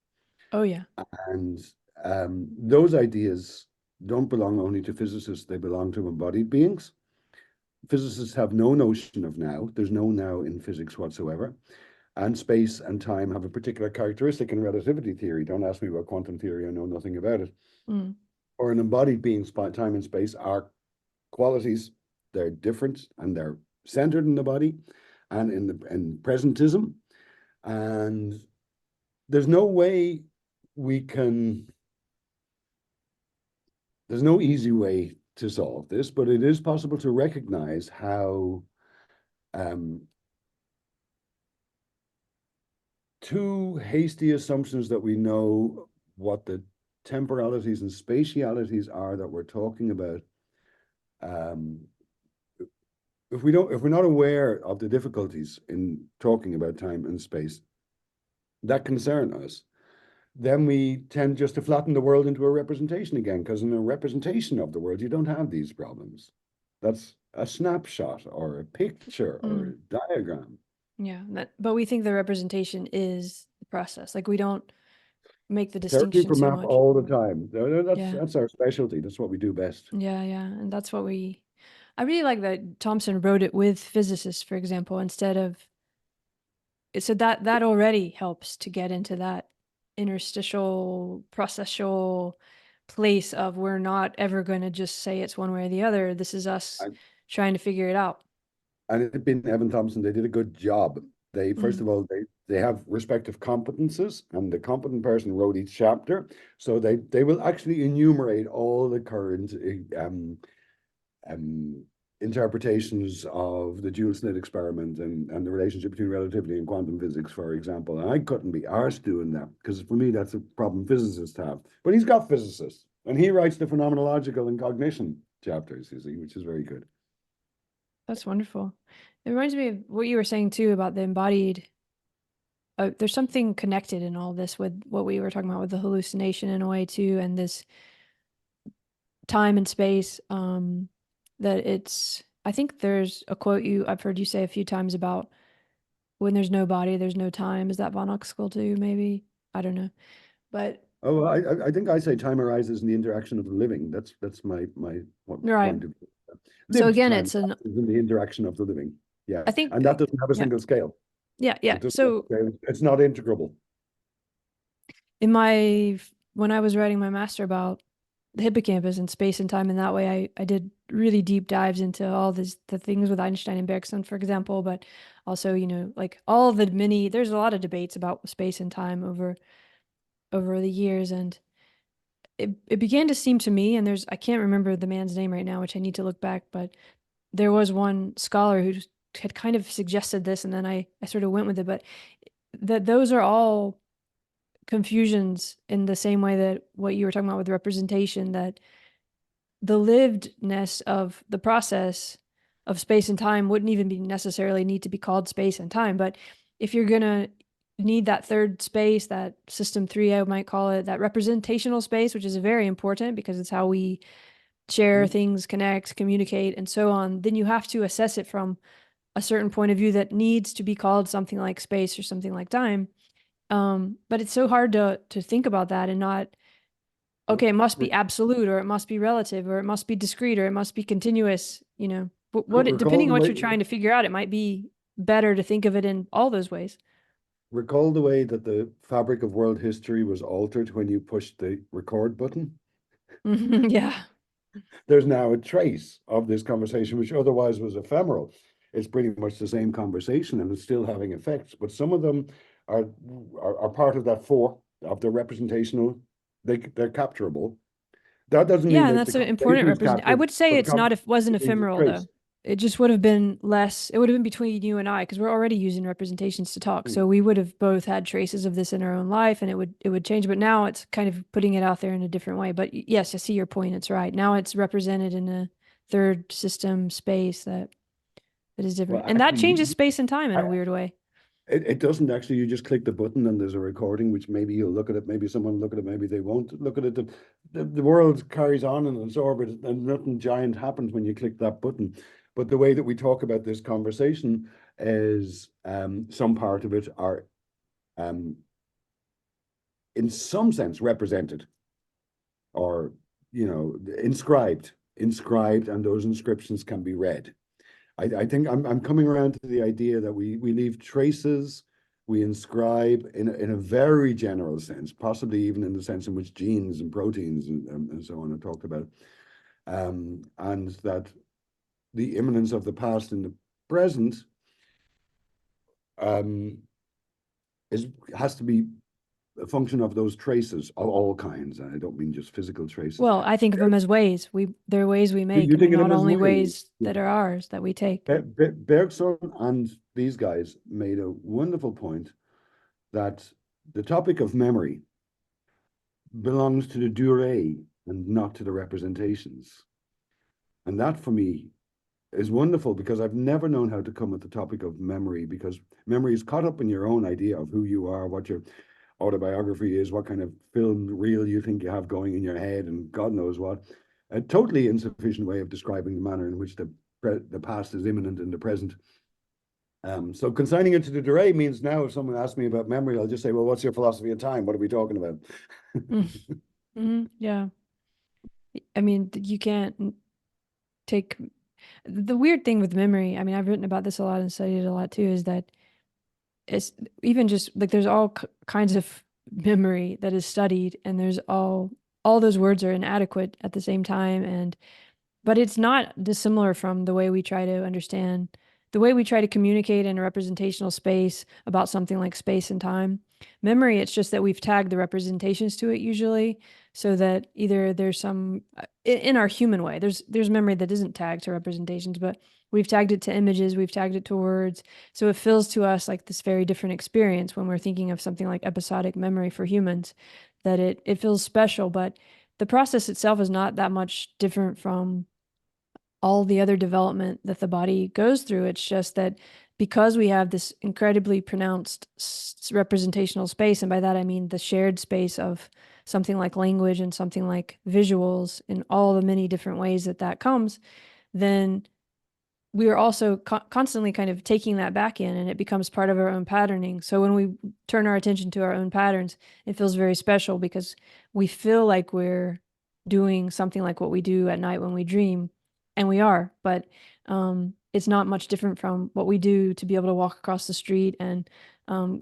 Oh, yeah.
And those ideas don't belong only to physicists, they belong to embodied beings. Physicists have no notion of now. There's no now in physics whatsoever. And space and time have a particular characteristic in relativity theory. Don't ask me about quantum theory, I know nothing about it.
Mm.
Or an embodied being's time and space are qualities. They're different and they're centered in the body and in presentism. And there's no way we can, there's no easy way to solve this, but it is possible to recognize how um, two hasty assumptions that we know what the temporalities and spatialities are that we're talking about. If we're not aware of the difficulties in talking about time and space that concern us, then we tend just to flatten the world into a representation again, because in a representation of the world, you don't have these problems. That's a snapshot or a picture or
Mm.
a diagram.
Yeah. But we think the representation is the process. Like we don't make the
Searching
distinction
for
so
map
much.
all the time.
Yeah.
That's our specialty. That's what we do best.
Yeah, yeah. And that's what I really like that Thompson wrote it with physicists, for example, instead of, so that already helps to get into that interstitial, processual place of we're not ever going to just say it's one way or the other. This is us
And,
trying to figure it out.
and it been Evan Thompson, they did a good job. They, first
Mm.
of all, they have respective competences, and the competent person wrote each chapter. So they will actually enumerate all the current um, interpretations of the dual slit experiment and the relationship between relativity and quantum physics, for example. And I couldn't be arsed doing that, because for me, that's a problem physicists have. But he's got physicists, and he writes the phenomenological and cognition chapters, you see, which is very good.
That's wonderful. It reminds me of what you were saying too about the embodied. There's something connected in all this with what we were talking about with the hallucination in a way too, and this time and space. That it's. I think there's a quote I've heard you say a few times about when there's no body, there's no time. Is that von Uxküll too? Maybe I don't know, but
Oh, I think I say time arises in the interaction of the living. That's my
right.
point of view.
So
Lived
again,
time
it's an.
arises in the interaction of the living. Yeah,
I think.
and that doesn't have a
Yeah,
single scale.
yeah, yeah.
It doesn't have a
So
scale. It's not integrable.
in my when I was writing my master about the hippocampus and space and time in that way, I did really deep dives into all the things with Einstein and Bergson, for example, but also, like all the there's a lot of debates about space and time over the years. And it began to seem to me, and I can't remember the man's name right now, which I need to look back, but there was one scholar who had kind of suggested this, and then I sort of went with it, but that those are all confusions in the same way that what you were talking about with representation, that the livedness of the process of space and time wouldn't even be necessarily need to be called space and time, but if you're gonna need that third space, that system three, I might call it, that representational space, which is very important because it's how we share things, connect, communicate, and so on, then you have to assess it from a certain point of view that needs to be called something like space or something like time. But it's so hard to think about that and not, okay, it must be absolute, or it must be relative, or it must be discrete, or it must be continuous, you know.
Recall
Depending
the
on what
way
you're trying to figure out, it might be better to think of it in all those ways.
recall the way that the fabric of world history was altered when you pushed the record button.
Yeah.
There's now a trace of this conversation, which otherwise was ephemeral. It's pretty much the same conversation and it's still having effects, but some of them are part of that four of the representational. They're capturable. That doesn't mean
Yeah, and
that the
that's an important
conversation is
represent. I
captured,
would say
but
it's not, if wasn't
it leaves a
ephemeral though.
trace.
It just would have been less. It would have been between you and I because we're already using representations to talk.
Hmm.
So we would have both had traces of this in our own life, and it would change. But now it's kind of putting it out there in a different way. But yes, I see your point. It's right. Now it's represented in a third system space that is
Well,
different, and that
actually,
changes space and time in
I,
a weird way.
it doesn't actually. You just click the button and there's a recording, which maybe you'll look at it, maybe someone will look at it, maybe they won't look at it. The world carries on in its orbit and nothing giant happens when you click that button. But the way that we talk about this conversation is some part of it are um, in some sense represented or, inscribed, and those inscriptions can be read. I think I'm coming around to the idea that we leave traces, we inscribe in a very general sense, possibly even in the sense in which genes and proteins and so on are talked about, and that the immanence of the past in the present um, is has to be a function of those traces of all kinds. And I don't mean just physical traces.
Well, I think of them as ways. They're ways we make,
You
and they're
think of
not
them as
only
ways.
ways that are ours that we take.
Bergson and these guys made a wonderful point that the topic of memory belongs to the durée and not to the representations. And that for me is wonderful because I've never known how to come at the topic of memory, because memory is caught up in your own idea of who you are, what your autobiography is, what kind of film reel you think you have going in your head, and God knows what. A totally insufficient way of describing the manner in which the past is imminent in the present. So consigning it to the durée means now if someone asks me about memory, I'll just say, well, what's your philosophy of time? What are we talking about?
Yeah. I mean, you can't take the weird thing with memory. I mean, I've written about this a lot and studied it a lot too, is that it's even just like there's all kinds of memory that is studied, and there's all those words are inadequate at the same time, and but it's not dissimilar from the way we try to understand, the way we try to communicate in a representational space about something like space and time. Memory, it's just that we've tagged the representations to it usually, so that either there's some in our human way, there's memory that isn't tagged to representations, but we've tagged it to images, we've tagged it to words. So it feels to us like this very different experience when we're thinking of something like episodic memory for humans, that it feels special, but the process itself is not that much different from all the other development that the body goes through. It's just that because we have this incredibly pronounced representational space, and by that I mean the shared space of something like language and something like visuals in all the many different ways that that comes, then we are also constantly kind of taking that back in, and it becomes part of our own patterning. So when we turn our attention to our own patterns, it feels very special because we feel like we're doing something like what we do at night when we dream, and we are, but it's not much different from what we do to be able to walk across the street and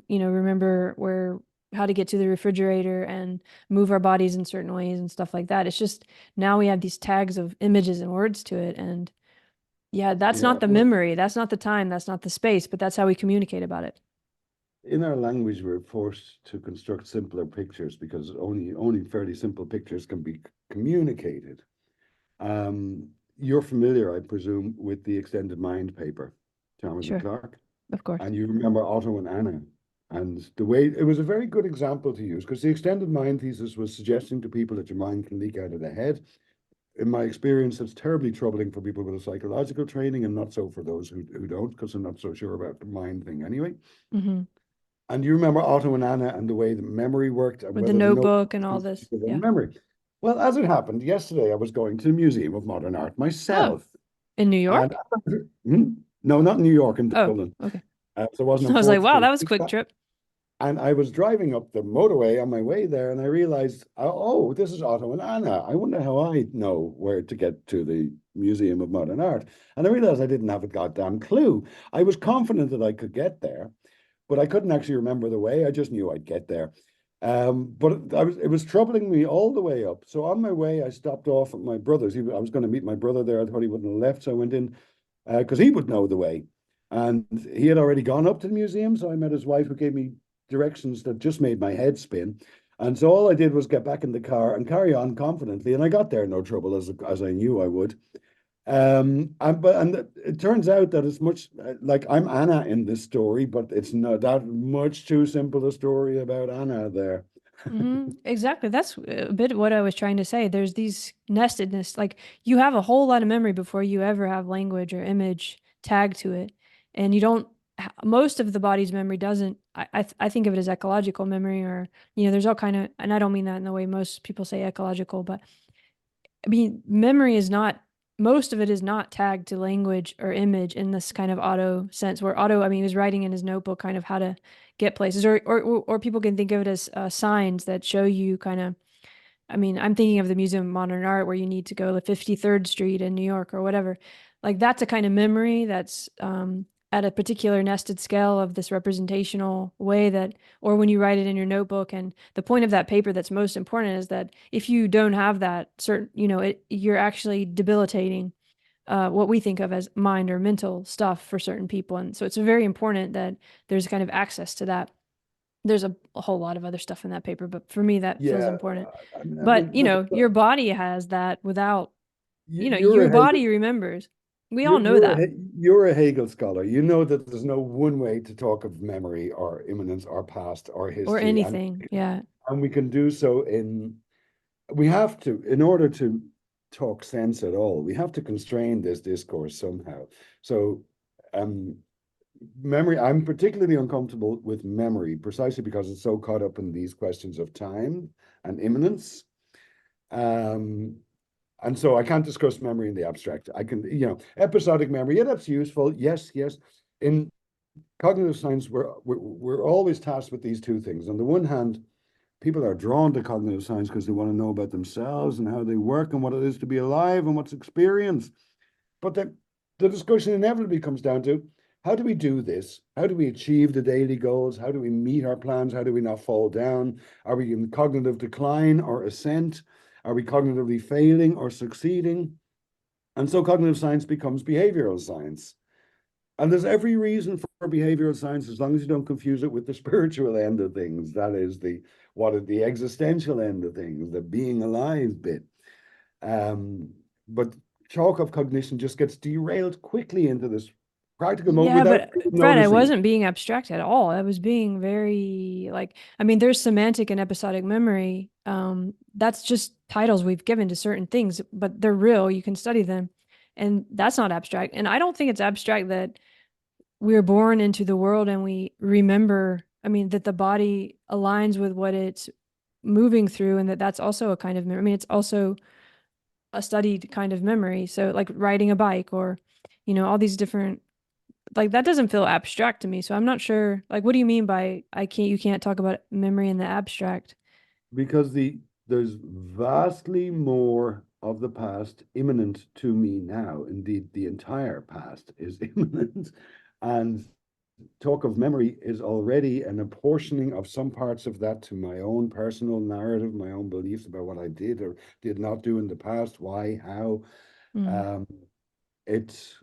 remember how to get to the refrigerator and move our bodies in certain ways and stuff like that. It's just now we have these tags of images and words to it, and yeah, that's
Yeah,
not the
well,
memory, that's not the time, that's not the space, but that's how we communicate about it.
in our language, we're forced to construct simpler pictures because only fairly simple pictures can be communicated. You're familiar, I presume, with the Extended Mind paper, Chalmers and
Sure,
Clark,
of course.
and you remember Otto and Anna. And the way it was a very good example to use because the extended mind thesis was suggesting to people that your mind can leak out of the head. in my experience, it's terribly troubling for people with a psychological training, and not so for those who don't, because I'm not so sure about the mind thing anyway.
Mm-hmm.
And you remember Otto and Anna and the way the memory worked, and
With the
whether the note
notebook and all
was
this.
the
Yeah.
memory. Well, as it happened, yesterday I was going to the Museum of Modern Art
Oh,
myself.
in New
And
York?
no, not in New York, in
Oh,
Dublin.
okay.
So it wasn't
I
on
was like,
4th
wow,
Street.
that was a quick trip.
And I was driving up the motorway on my way there, and I realized, oh, this is Otto and Anna. I wonder how I know where to get to the Museum of Modern Art. And I realized I didn't have a goddamn clue. I was confident that I could get there, but I couldn't actually remember the way. I just knew I'd get there. But it was troubling me all the way up. So on my way, I stopped off at my brother's. I was going to meet my brother there. I thought he wouldn't have left, so I went in because he would know the way. And he had already gone up to the museum, so I met his wife, who gave me directions that just made my head spin. And so all I did was get back in the car and carry on confidently, and I got there no trouble, as I knew I would. And it turns out that it's much like I'm Anna in this story, but it's not that much too simple a story about Anna there.
Exactly. That's a bit what I was trying to say. There's these nestedness, like you have a whole lot of memory before you ever have language or image tagged to it. And you don't, most of the body's memory doesn't, I think of it as ecological memory, or, there's all kind of, and I don't mean that in the way most people say ecological, but I mean, memory is not, most of it is not tagged to language or image in this kind of Otto sense, where Otto, I mean, he was writing in his notebook kind of how to get places, or people can think of it as signs that show you kind of, I mean, I'm thinking of the Museum of Modern Art where you need to go to 53rd Street in New York or whatever. Like that's a kind of memory that's at a particular nested scale of this representational way that, or when you write it in your notebook. And the point of that paper that's most important is that if you don't have that certain, you're actually debilitating what we think of as mind or mental stuff for certain people. And so it's very important that there's kind of access to that. There's a whole lot of other stuff in that paper, but for me, that feels
Yeah,
important.
I mean,
But,
but
your body has that without,
you're
your
a Hegel,
body remembers. We all know
you're
that.
you're a Hegel scholar. You know that there's no one way to talk of memory or immanence or past or
Or
history,
anything. Yeah.
and we can do so we have to, in order to talk sense at all, we have to constrain this discourse somehow. So, um, memory, I'm particularly uncomfortable with memory precisely because it's so caught up in these questions of time and immanence. Um, and so I can't discuss memory in the abstract. I can, episodic memory, yeah, that's useful. Yes, yes. In cognitive science, we're always tasked with these two things. On the one hand, people are drawn to cognitive science because they want to know about themselves and how they work and what it is to be alive and what's experience. But the discussion inevitably comes down to, how do we do this? How do we achieve the daily goals? How do we meet our plans? How do we not fall down? Are we in cognitive decline or ascent? Are we cognitively failing or succeeding? And so cognitive science becomes behavioral science. And there's every reason for behavioral science, as long as you don't confuse it with the spiritual end of things. That is the existential end of things, the being alive bit. But talk of cognition just gets derailed quickly into this practical mode
Yeah,
without
but Fred, I
noticing it.
wasn't being abstract at all. I was being very like, I mean, there's semantic and episodic memory. That's just titles we've given to certain things, but they're real. You can study them. And that's not abstract. And I don't think it's abstract that we're born into the world and we remember, I mean, that the body aligns with what it's moving through, and that's also a kind of memory. I mean, it's also a studied kind of memory. So like riding a bike or, all these different, like that doesn't feel abstract to me. So I'm not sure, like, what do you mean by you can't talk about memory in the abstract?
Because there's vastly more of the past imminent to me now. Indeed, the entire past is imminent. And talk of memory is already an apportioning of some parts of that to my own personal narrative, my own beliefs about what I did or did not do in the past, why, how.
Mm.
Um, it's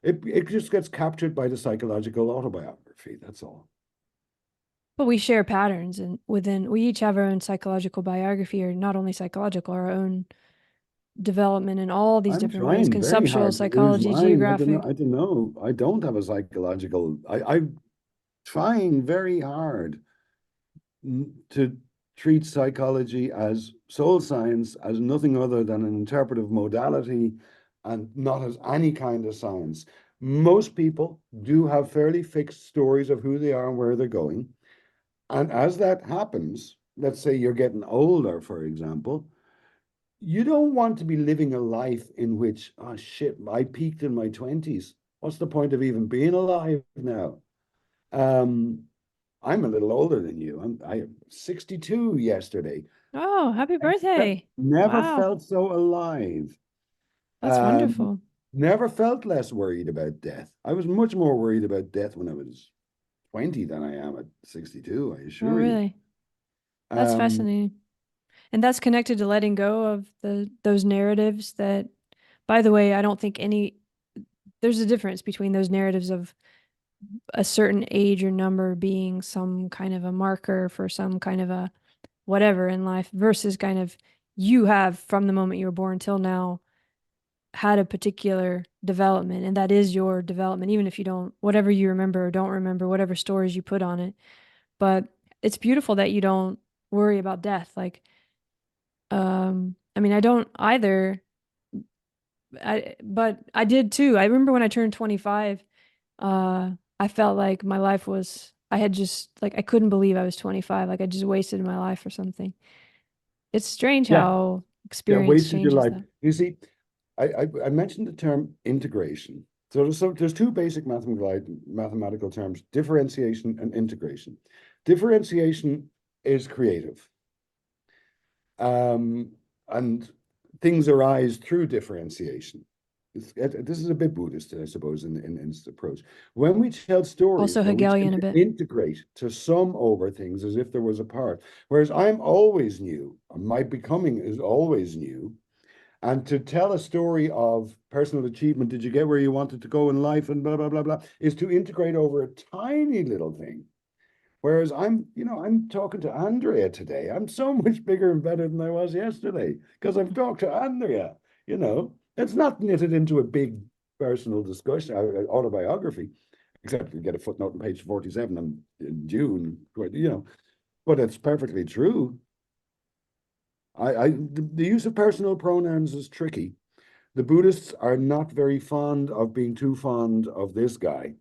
it just gets captured by the psychological autobiography. That's all.
But we share patterns, and we each have our own psychological biography, or not only psychological, our own development in all these
I'm
different ways,
trying very
conceptual,
hard to lose
psychology,
mine. I don't know.
geographic.
I don't know. I don't have a psychological. I'm trying very hard to treats psychology as soul science, as nothing other than an interpretive modality and not as any kind of science. Most people do have fairly fixed stories of who they are and where they're going. And as that happens, let's say you're getting older, for example, you don't want to be living a life in which, oh shit, I peaked in my 20s. What's the point of even being alive now? Um, I'm a little older than you. I'm 62 yesterday.
Oh, happy
I
birthday.
never
Wow.
felt so alive.
That's
Um,
wonderful.
never felt less worried about death. I was much more worried about death when I was 20 than I am at 62, I
Oh,
assure you.
really? That's
Um,
fascinating. And that's connected to letting go of those narratives that, by the way, I don't think there's a difference between those narratives of a certain age or number being some kind of a marker for some kind of a whatever in life versus kind of you have from the moment you were born till now had a particular development, and that is your development, even if you don't, whatever you remember or don't remember, whatever stories you put on it. But it's beautiful that you don't worry about death. Like, I mean, I don't either. But I did too. I remember when I turned 25, I felt like my life was, I had just, like, I couldn't believe I was 25. Like, I just wasted my life or something. It's strange
yeah,
how
yeah,
experience
wasted your
changes
life.
that.
You see, I mentioned the term integration. So there's two basic mathematical terms, differentiation and integration. Differentiation is creative. Um, and things arise through differentiation. This is a bit Buddhist, I suppose, in its approach. When we tell
Also
stories, though, we tend
Hegelian a
to
bit.
integrate, to sum over things as if there was a part. Whereas I'm always new, my becoming is always new. And to tell a story of personal achievement, did you get where you wanted to go in life and blah, blah, blah, blah, is to integrate over a tiny little thing. Whereas I'm talking to Andrea today. I'm so much bigger and better than I was yesterday because I've talked to Andrea. It's not knitted into a big personal discussion, autobiography, except you get a footnote on page 47 in June, but it's perfectly true. The use of personal pronouns is tricky. The Buddhists are not very fond of being too fond of this guy.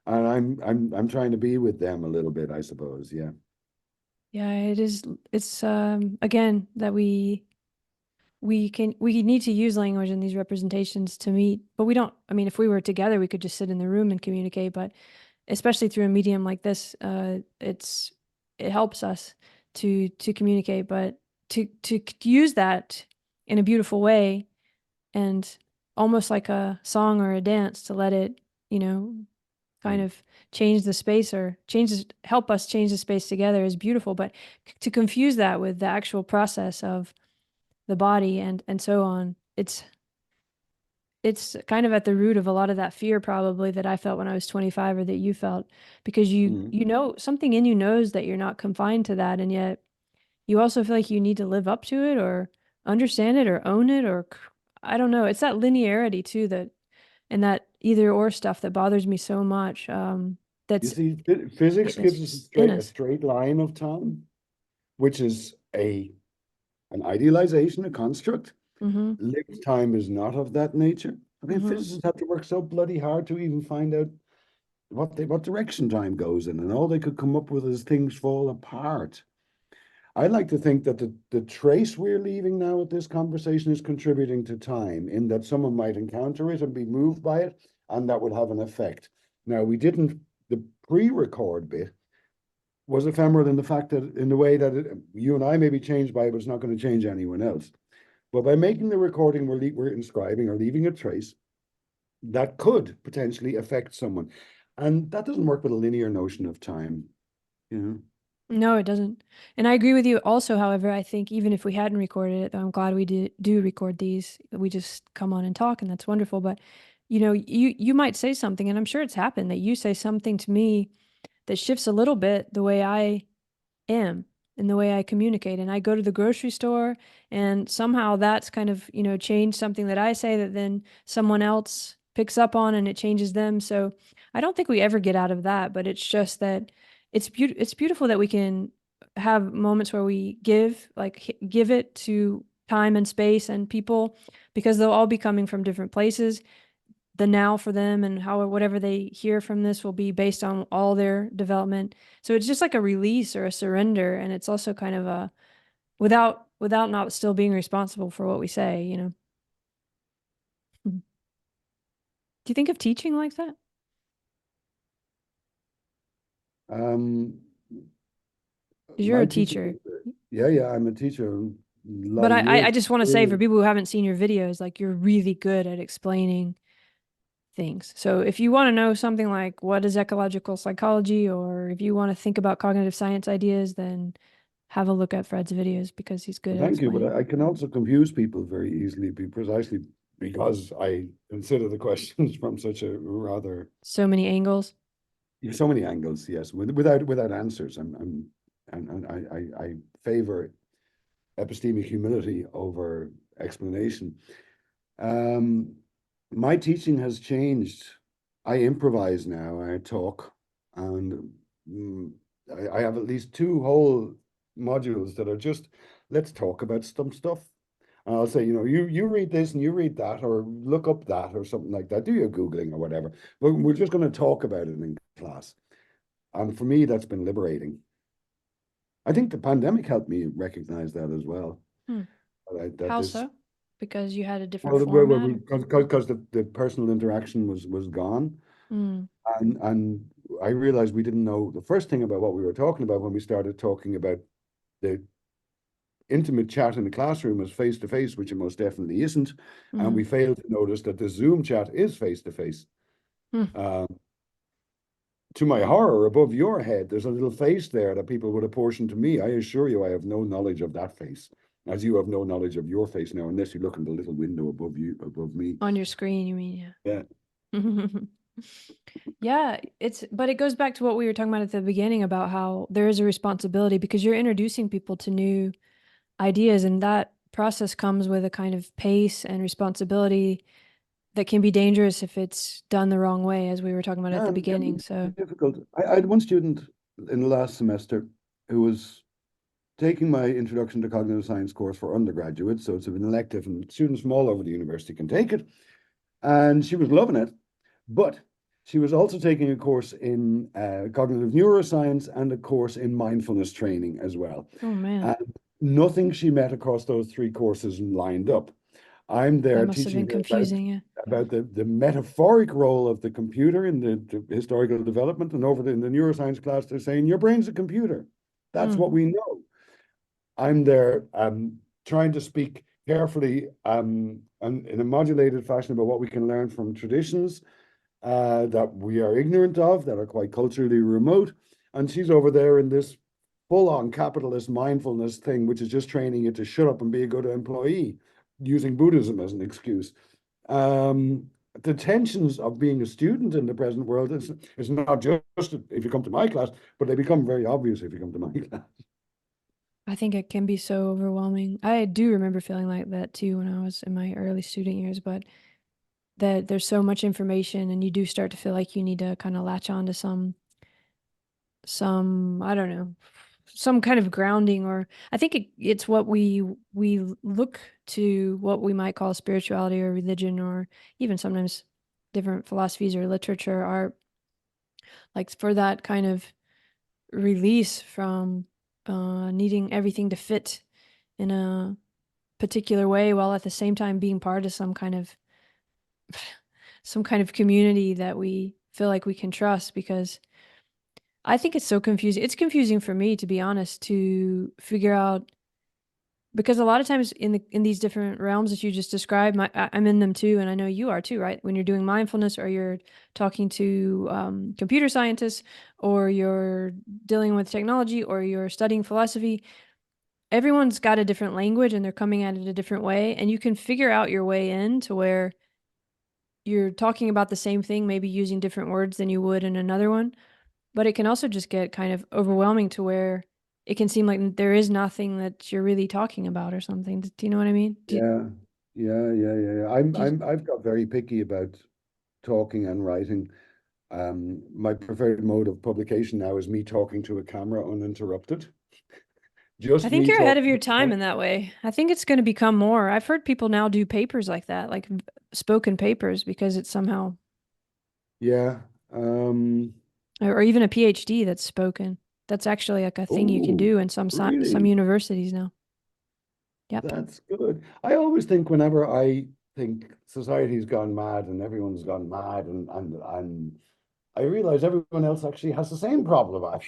And I'm trying to be with them a little bit, I suppose. Yeah.
Yeah, it is. It's again that we need to use language in these representations to meet, but we don't. I mean, if we were together, we could just sit in the room and communicate. But especially through a medium like this, it helps us to communicate, but to use that in a beautiful way and almost like a song or a dance to let it, you know, kind
Mm.
of change the space or help us change the space together is beautiful. But to confuse that with the actual process of the body and so on, it's kind of at the root of a lot of that fear probably that I felt when I was 25 or that you felt because
Mm.
you know something in you knows that you're not confined to that, and yet you also feel like you need to live up to it or understand it or own it or I don't know. It's that linearity too that and that either or stuff that bothers me so much.
You
That's
see, physics gives us a
it's in
straight a
us.
straight line of time, which is a an idealization, a construct.
Mm-hmm.
Lived time is not of that nature. I mean,
Mm-hmm.
physicists have to work so bloody hard to even find out what direction time goes in, and all they could come up with is things fall apart. I like to think that the trace we're leaving now with this conversation is contributing to time, in that someone might encounter it and be moved by it, and that would have an effect. Now, we didn't, the pre-record bit was ephemeral in the fact that, in the way that you and I may be changed by it, but it's not going to change anyone else. But by making the recording, we're inscribing or leaving a trace that could potentially affect someone. And that doesn't work with a linear notion of time, you know.
No, it doesn't. And I agree with you also, however, I think even if we hadn't recorded it, I'm glad we do record these. We just come on and talk and that's wonderful. But you might say something, and I'm sure it's happened that you say something to me that shifts a little bit the way I am and the way I communicate. And I go to the grocery store and somehow that's kind of, changed something that I say that then someone else picks up on and it changes them. So I don't think we ever get out of that, but it's just that it's beautiful that we can have moments where we give it to time and space and people, because they'll all be coming from different places. The now for them and how whatever they hear from this will be based on all their development. So it's just like a release or a surrender, and it's also kind of a without not still being responsible for what we say, you know. Do you think of teaching like that?
Um,
Because you're
my
a
teaching,
teacher.
yeah, I'm a teacher a lot
But
of
I
years.
just want to say for people who haven't seen your videos, like you're really good at explaining things. So if you want to know something like what is ecological psychology, or if you want to think about cognitive science ideas, then have a look at Fred's videos because he's good
Well,
at
thank you, but
explaining.
I can also confuse people very easily, precisely because I consider the questions from such a rather
So many angles.
so many angles. Yes, without answers. And I favor epistemic humility over explanation. Um, my teaching has changed. I improvise now. I talk, and I have at least two whole modules that are just let's talk about some stuff. And I'll say, you read this and you read that, or look up that, or something like that. Do your Googling or whatever. But we're just going to talk about it in class. And for me, that's been liberating. I think the pandemic helped me recognize that as well.
Hmm.
That
How
this
so? Because you had a different
Well,
format?
because the personal interaction was gone,
Mm,
and I realized we didn't know the first thing about what we were talking about when we started talking about the intimate chat in the classroom as face to face, which it most definitely isn't, and
mm,
we failed to notice that the Zoom chat is face to face.
mm.
To my horror, above your head, there's a little face there that people would apportion to me. I assure you, I have no knowledge of that face, as you have no knowledge of your face now, unless you look in the little window above you, above me.
On your screen, you mean,
Yeah.
yeah. Yeah, but it goes back to what we were talking about at the beginning about how there is a responsibility because you're introducing people to new ideas, and that process comes with a kind of pace and responsibility that can be dangerous if it's done the wrong way, as we were talking about at
Yeah,
the
it can
beginning.
be
So,
difficult. I had one student in the last semester who was taking my Introduction to Cognitive Science course for undergraduates. So it's an elective, and students from all over the university can take it. And she was loving it. But she was also taking a course in cognitive neuroscience and a course in mindfulness training as well.
oh man,
And nothing she met across those three courses lined up. I'm
that
there
must have
teaching
been
her about
confusing. Yeah.
the metaphoric role of the computer in the historical development, and in the neuroscience class, they're saying your brain's a computer. That's
Mm,
what we know. I'm there trying to speak carefully and in a modulated fashion about what we can learn from traditions that we are ignorant of, that are quite culturally remote. And she's over there in this full-on capitalist mindfulness thing, which is just training you to shut up and be a good employee, using Buddhism as an excuse. Um, the tensions of being a student in the present world is not just if you come to my class, but they become very obvious if you come to my class.
I think it can be so overwhelming. I do remember feeling like that too when I was in my early student years, but that there's so much information and you do start to feel like you need to kind of latch on to some I don't know, some kind of grounding. Or I think it's what we look to what we might call spirituality or religion, or even sometimes different philosophies or literature, art, like for that kind of release from needing everything to fit in a particular way while at the same time being part of some kind of community that we feel like we can trust. Because I think it's so confusing. It's confusing for me, to be honest, to figure out, because a lot of times in these different realms that you just described, I'm in them too, and I know you are too, right? When you're doing mindfulness, or you're talking to computer scientists, or you're dealing with technology, or you're studying philosophy, everyone's got a different language and they're coming at it a different way, and you can figure out your way in to where you're talking about the same thing, maybe using different words than you would in another one. But it can also just get kind of overwhelming to where it can seem like there is nothing that you're really talking about or something. Do you know what I mean?
Yeah, yeah.
Do you,
I've got very picky about talking and writing. My preferred mode of publication now is me talking to a camera uninterrupted.
I
Just
think
me
you're ahead of
talking.
your time in that way. I think it's going to become more. I've heard people now do papers like that, like spoken papers, because it's somehow,
Yeah. Um,
or even a PhD that's spoken. That's actually like a thing you can
oh,
do in some
really?
universities now. Yep.
That's good. I always think whenever I think society's gone mad and everyone's gone mad and I realize everyone else actually has the same problem.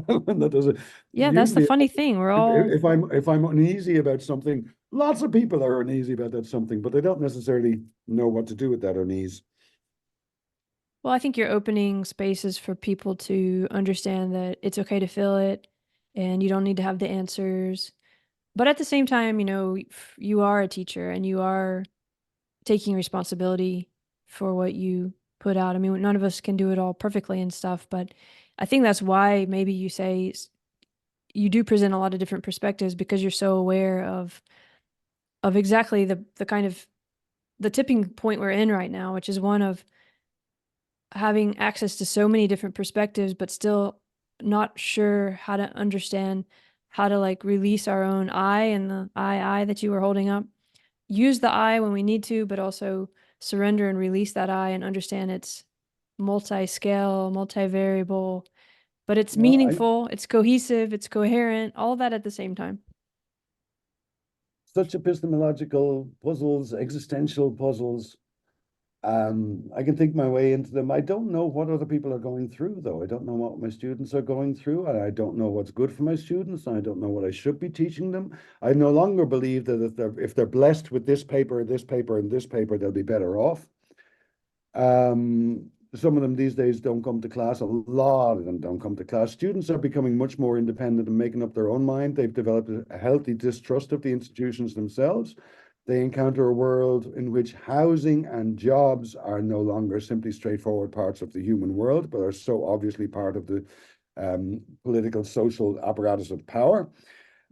And that does it.
Yeah, that's the
Usually,
funny thing. We're all,
if I'm uneasy about something, lots of people are uneasy about that something, but they don't necessarily know what to do with that unease.
well, I think you're opening spaces for people to understand that it's okay to feel it and you don't need to have the answers. But at the same time, you are a teacher and you are taking responsibility for what you put out. I mean, none of us can do it all perfectly and stuff, but I think that's why maybe you say you do present a lot of different perspectives because you're so aware of exactly the kind of the tipping point we're in right now, which is one of having access to so many different perspectives, but still not sure how to understand how to like release our own I and the I that you were holding up. Use the I when we need to, but also surrender and release that I and understand it's multi-scale, multi-variable, but it's
Well, I
meaningful, it's cohesive, it's coherent, all that at the same time.
such epistemological puzzles, existential puzzles. I can think my way into them. I don't know what other people are going through, though. I don't know what my students are going through, and I don't know what's good for my students, and I don't know what I should be teaching them. I no longer believe that if they're blessed with this paper, this paper, and this paper, they'll be better off. Some of them these days don't come to class. A lot of them don't come to class. Students are becoming much more independent and making up their own mind. They've developed a healthy distrust of the institutions themselves. They encounter a world in which housing and jobs are no longer simply straightforward parts of the human world, but are so obviously part of the political, social apparatus of power.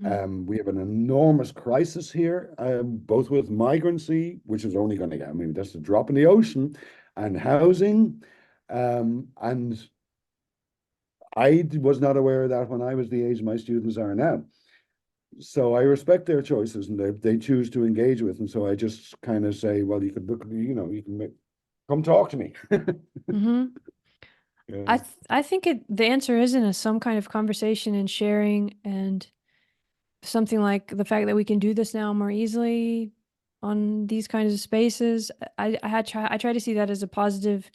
Mm.
We have an enormous crisis here, both with migrancy, which is only going to get, I mean, that's a drop in the ocean, and housing. And I was not aware of that when I was the age my students are now. So I respect their choices and they choose to engage with. And so I just kind of say, well, you could look, you can come talk to me.
Mm-hmm.
Yeah.
I think the answer is in some kind of conversation and sharing and something like the fact that we can do this now more easily on these kinds of spaces. I try to see that as a positive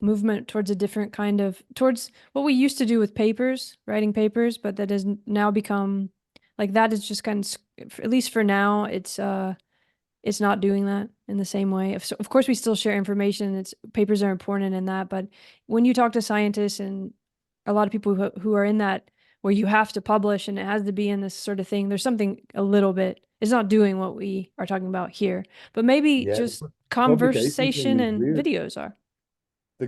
movement towards a different kind of towards what we used to do with papers, writing papers, but that has now become like that is just kind of at least for now it's not doing that in the same way. Of course, we still share information. It's papers are important in that, but when you talk to scientists and a lot of people who are in that where you have to publish and it has to be in this sort of thing, there's something a little bit. It's not doing what we are talking about here, but maybe
Yeah.
just
The publication thing
conversation
is
and
weird.
videos are.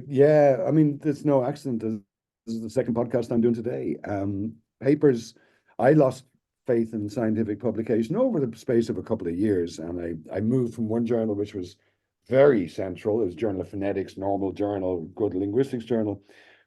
Yeah, I mean, it's no accident. This is the second podcast I'm doing today. Papers, I lost faith in scientific publication over the space of a couple of years, and I moved from one journal which was very central, as Journal of Phonetics, normal journal, good linguistics journal,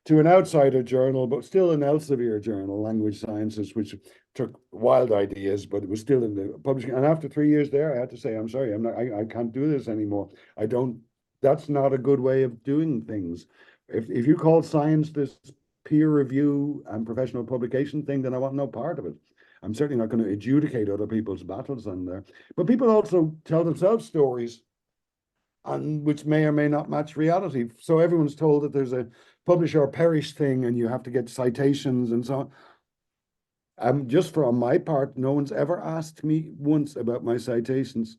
to an outsider journal, but still an Elsevier journal, Language Sciences, which took wild ideas, but it was still in the publishing. And after 3 years there, I had to say, I'm sorry, I can't do this anymore. I don't That's not a good way of doing things. If you call science this peer review and professional publication thing, then I want no part of it. I'm certainly not going to adjudicate other people's battles on there. But people also tell themselves stories and which may or may not match reality. So everyone's told that there's a publish or perish thing and you have to get citations and so on. Just for on my part, no one's ever asked me once about my citations.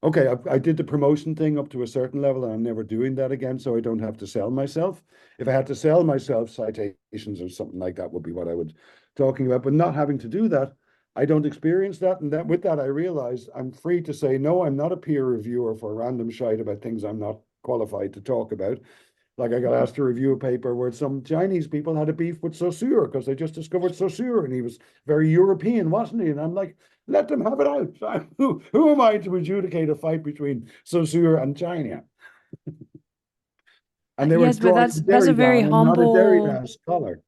Okay, I did the promotion thing up to a certain level, and I'm never doing that again, so I don't have to sell myself. If I had to sell myself, citations or something like that would be what I would talking about. But not having to do that, I don't experience that, and that with that, I realize I'm free to say no. I'm not a peer reviewer for random shite about things I'm not qualified to talk about. Like I got asked to review a paper where some Chinese people had a beef with Saussure because they just discovered Saussure and he was very European, wasn't he? And I'm like, let them have it out. Who am I to adjudicate a fight between Saussure and China? And they were
Yes, but
drawing
that's a
Derrida,
very
and I'm not a
humble
Derrida scholar.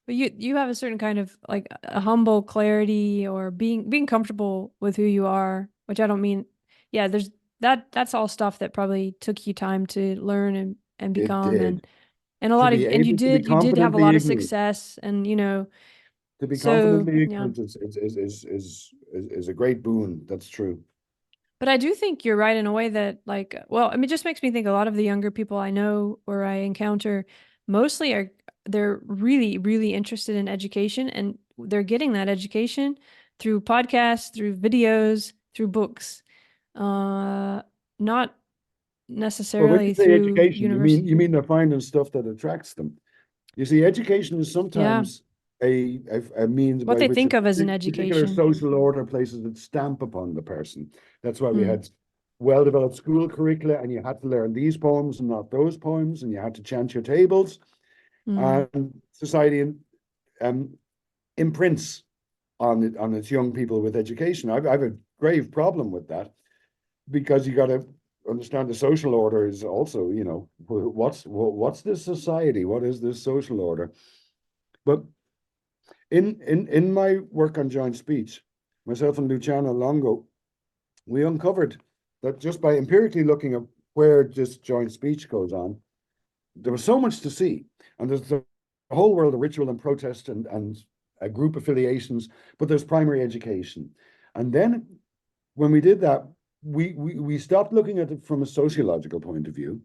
But you have a certain kind of like a humble clarity or being comfortable with who you are, which I don't mean, yeah, there's that's all stuff that probably took you time to learn and
It
become
did.
and a
To
lot
be
of and
able to be
you did have a
confidently
lot of
ignorant,
success and
to be
so
confidently
yeah.
ignorant is a great boon. That's true.
But I do think you're right in a way that, like, well, I mean, it just makes me think a lot of the younger people I know or I encounter mostly they're really, really interested in education and they're getting that education through podcasts, through videos, through books, not
Well, when you
necessarily
say
through
education,
university.
you mean they're finding stuff that attracts them. You see, education is
Yeah.
sometimes a means
What
by
they
which a
think of as an
particular
education.
social order places its stamp upon the person. That's why we
Mm,
had well-developed school curricula, and you had to learn these poems and not those poems, and you had to chant your tables.
mm,
And society um, imprints on its young people with education. I've a grave problem with that because you got to understand the social order is also, what's this society? What is this social order? But in my work on joint speech, myself and Luciano Longo, we uncovered that just by empirically looking at where this joint speech goes on, there was so much to see. And there's the whole world of ritual and protest and group affiliations, but there's primary education. And then when we did that, we stopped looking at it from a sociological point of view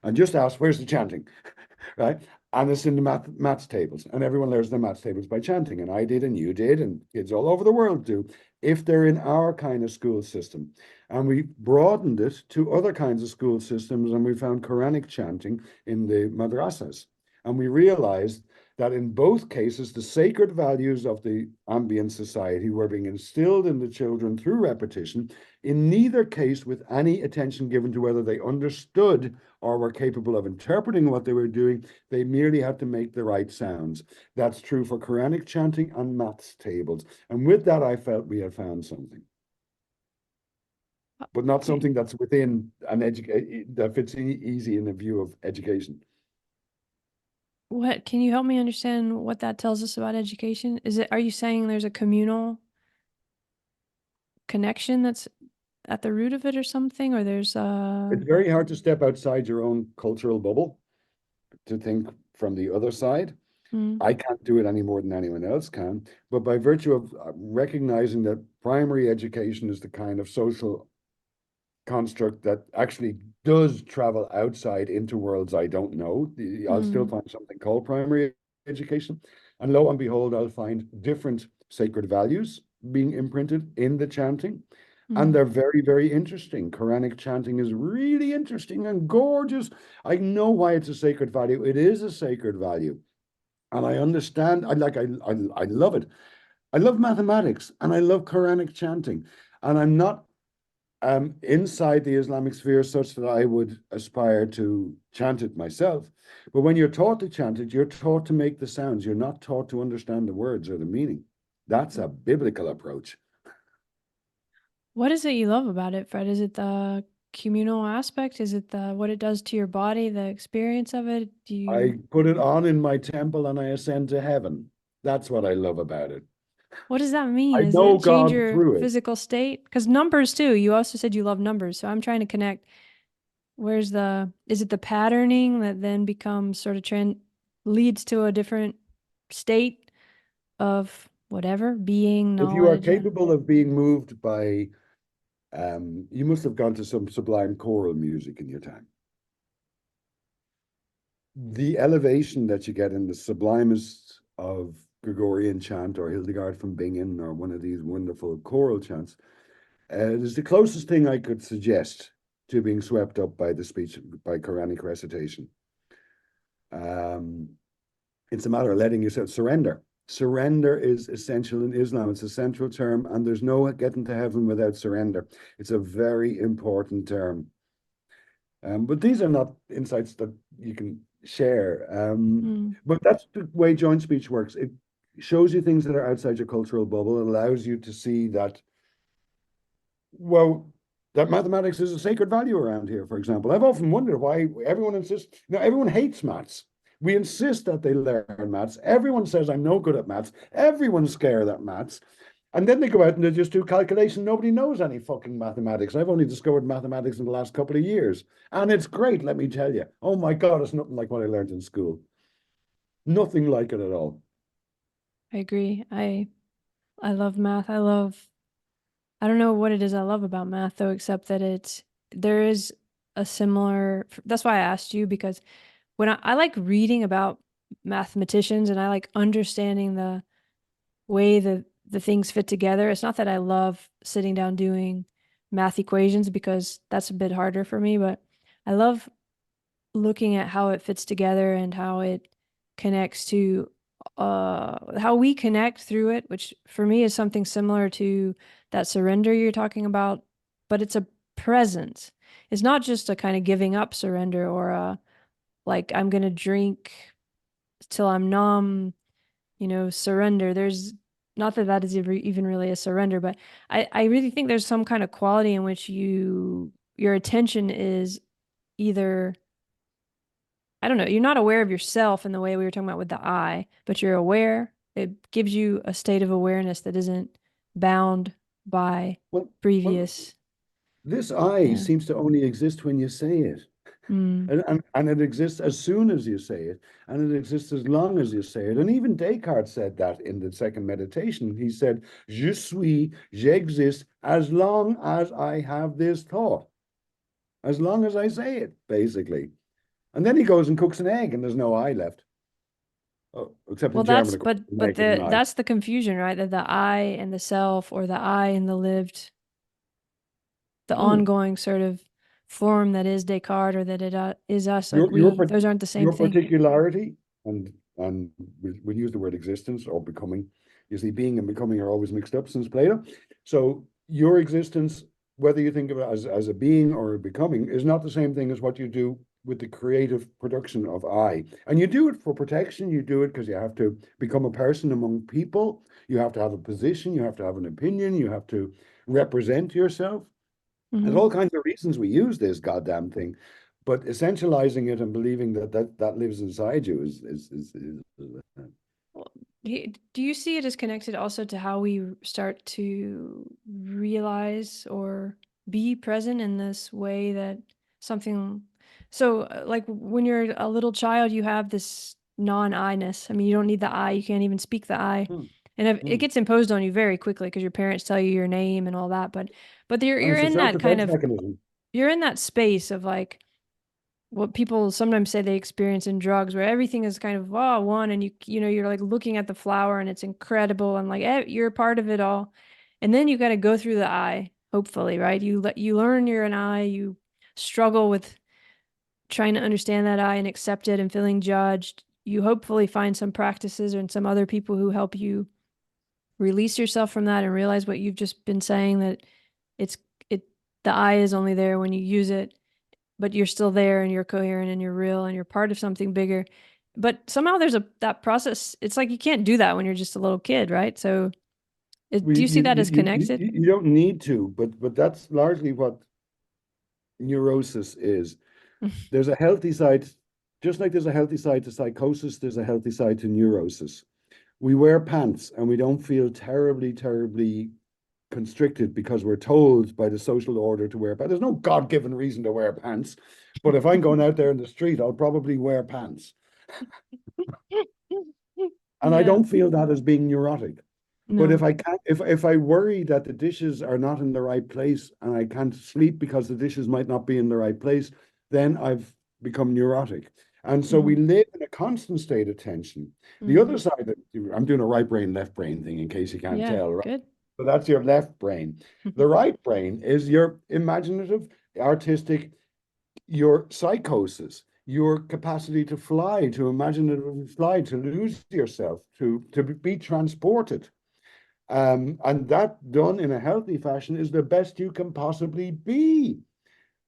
and just asked, where's the chanting? Right? And it's in the maths tables, and everyone learns the maths tables by chanting. And I did, and you did, and kids all over the world do, if they're in our kind of school system. And we broadened it to other kinds of school systems, and we found Quranic chanting in the madrasas. And we realized that in both cases, the sacred values of the ambient society were being instilled in the children through repetition, in neither case with any attention given to whether they understood or were capable of interpreting what they were doing. They merely had to make the right sounds. That's true for Quranic chanting and maths tables. And with that, I felt we had found something, but not
do,
something that's within an education that fits easy in the view of education.
what can you help me understand what that tells us about education? Are you saying there's a communal connection that's at the root of it or something? Or there's
It's very hard to step outside your own cultural bubble to think from the other side.
mm,
I can't do it any more than anyone else can, but by virtue of recognizing that primary education is the kind of social construct that actually does travel outside into worlds I don't know, I'll still
mm,
find something called primary education. And lo and behold, I'll find different sacred values being imprinted in the chanting. And
mm.
they're very, very interesting. Quranic chanting is really interesting and gorgeous. I know why it's a sacred value. It is a sacred value. And I understand, I love it. I love mathematics and I love Quranic chanting. And I'm not inside the Islamic sphere such that I would aspire to chant it myself. But when you're taught to chant it, you're taught to make the sounds. You're not taught to understand the words or the meaning. That's a biblical approach.
What is it you love about it, Fred? Is it the communal aspect? Is it the what it does to your body, the experience of it? Do you
I put it on in my temple and I ascend to heaven. That's what I love about it.
what does that mean?
I
Does
know
it change
God
your
through it.
physical state? Because numbers too. You also said you love numbers, so I'm trying to connect. Is it the patterning that then becomes sort of trend leads to a different state of whatever, being,
If you are
knowledge?
capable of being moved by, you must have gone to some sublime choral music in your time. The elevation that you get in the sublimest of Gregorian chant or Hildegard from Bingen or one of these wonderful choral chants is the closest thing I could suggest to being swept up by the speech, by Quranic recitation. Um, it's a matter of letting yourself surrender. Surrender is essential in Islam. It's a central term, and there's no getting to heaven without surrender. It's a very important term. But these are not insights that you can share.
Mm.
But that's the way joint speech works. It shows you things that are outside your cultural bubble. It allows you to see that, well, that mathematics is a sacred value around here, for example. I've often wondered why everyone insists, everyone hates maths. We insist that they learn maths. Everyone says I'm no good at maths. Everyone's scared at maths. And then they go out and they just do calculation. Nobody knows any fucking mathematics. I've only discovered mathematics in the last couple of years. And it's great, let me tell you. Oh my God, it's nothing like what I learned in school. Nothing like it at all.
I agree. I love math. I don't know what it is I love about math though, except that there is a similar, that's why I asked you, because when I like reading about mathematicians and I like understanding the way the things fit together. It's not that I love sitting down doing math equations because that's a bit harder for me, but I love looking at how it fits together and how it connects to how we connect through it, which for me is something similar to that surrender you're talking about, but it's a presence. It's not just a kind of giving up surrender or a like I'm gonna drink till I'm numb, surrender. There's not that that is even really a surrender, but I really think there's some kind of quality in which your attention is either, I don't know, you're not aware of yourself in the way we were talking about with the I, but you're aware. It gives you a state of awareness that isn't bound by
Well, well,
previous.
this I
Yeah.
seems to only exist when you say it.
Mm.
And it exists as soon as you say it, and it exists as long as you say it. And even Descartes said that in the second meditation. He said, Je suis, j'existe, as long as I have this thought, as long as I say it, basically. And then he goes and cooks an egg, and there's no I left. Oh, except
Well,
in German,
that's
of course,
but
making an I.
that's the confusion, right? That the I and the self or the I and the lived, the
Hmm.
ongoing sort of form that is Descartes or that it is us, like
Your your
those aren't the same
your
thing.
particularity, and we use the word existence or becoming. You see, being and becoming are always mixed up since Plato. So your existence, whether you think of it as a being or a becoming, is not the same thing as what you do with the creative production of I. And you do it for protection. You do it because you have to become a person among people. You have to have a position. You have to have an opinion. You have to represent yourself. There's
Hmm.
all kinds of reasons we use this goddamn thing, but essentializing it and believing that lives inside you is
Well, do you see it as connected also to how we start to realize or be present in this way that something, so like when you're a little child, you have this non-I-ness. I mean, you don't need the I, you can't even speak the I.
hmm,
And if, it
hmm.
gets imposed on you very quickly because your parents tell you your name and all that. But
And
you're
it's a
in that kind
self-defense
of,
mechanism.
you're in that space of like what people sometimes say they experience in drugs where everything is kind of one and you're like looking at the flower and it's incredible and like you're a part of it all, and then you got to go through the eye, hopefully, right? You learn you're an eye, you struggle with trying to understand that eye and accept it and feeling judged. You hopefully find some practices and some other people who help you release yourself from that and realize what you've just been saying, that it's it the eye is only there when you use it, but you're still there and you're coherent and you're real and you're part of something bigger. But somehow there's that process. It's like you can't do that when you're just a little kid, right? So do
We
you see that as connected?
you don't need to, but that's largely what neurosis is. There's a healthy side, just like there's a healthy side to psychosis, there's a healthy side to neurosis. We wear pants and we don't feel terribly, terribly constricted because we're told by the social order to wear pants. There's no God-given reason to wear pants, but if I'm going out there in the street, I'll probably wear pants. And I
Yeah.
don't feel that as being neurotic. But if
No.
I can't, if I worry that the dishes are not in the right place and I can't sleep because the dishes might not be in the right place, then I've become neurotic. And so we
Hmm.
live in a constant state of tension. The other
Hmm.
side, I'm doing a right brain, left brain thing in case you can't
Yeah.
tell, right?
Good.
So that's your left brain. The right brain is your imaginative, artistic, your psychosis, your capacity to fly, to imaginatively fly, to lose yourself, to be transported. And that done in a healthy fashion is the best you can possibly be.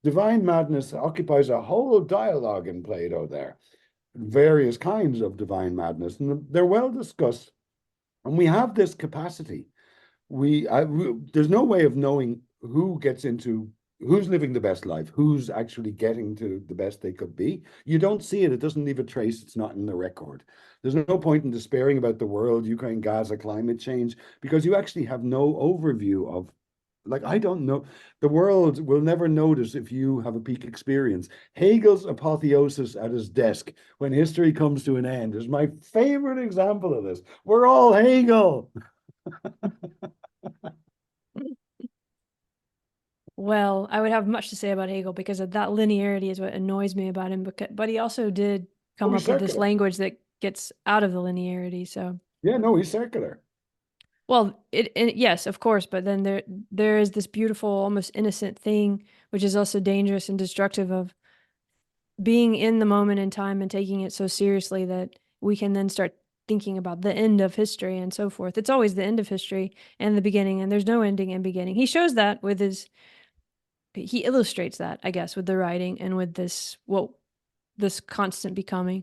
Divine madness occupies a whole dialogue in Plato there, various kinds of divine madness, and they're well discussed. And we have this capacity. There's no way of knowing who gets into who's living the best life? Who's actually getting to the best they could be? You don't see it. It doesn't leave a trace. It's not in the record. There's no point in despairing about the world, Ukraine, Gaza, climate change, because you actually have no overview of, like, I don't know. The world will never notice if you have a peak experience. Hegel's apotheosis at his desk when history comes to an end is my favorite example of this. We're all Hegel.
Well, I would have much to say about Hegel because of that linearity is what annoys me about him. But he also did
Oh,
come
he's
up with this
circular.
language that gets out of the linearity. So,
Yeah, no, he's circular.
well, it yes, of course, but then there is this beautiful, almost innocent thing, which is also dangerous and destructive of being in the moment in time and taking it so seriously that we can then start thinking about the end of history and so forth. It's always the end of history and the beginning, and there's no ending and beginning. He shows that with he illustrates that, I guess, with the writing and with this constant becoming.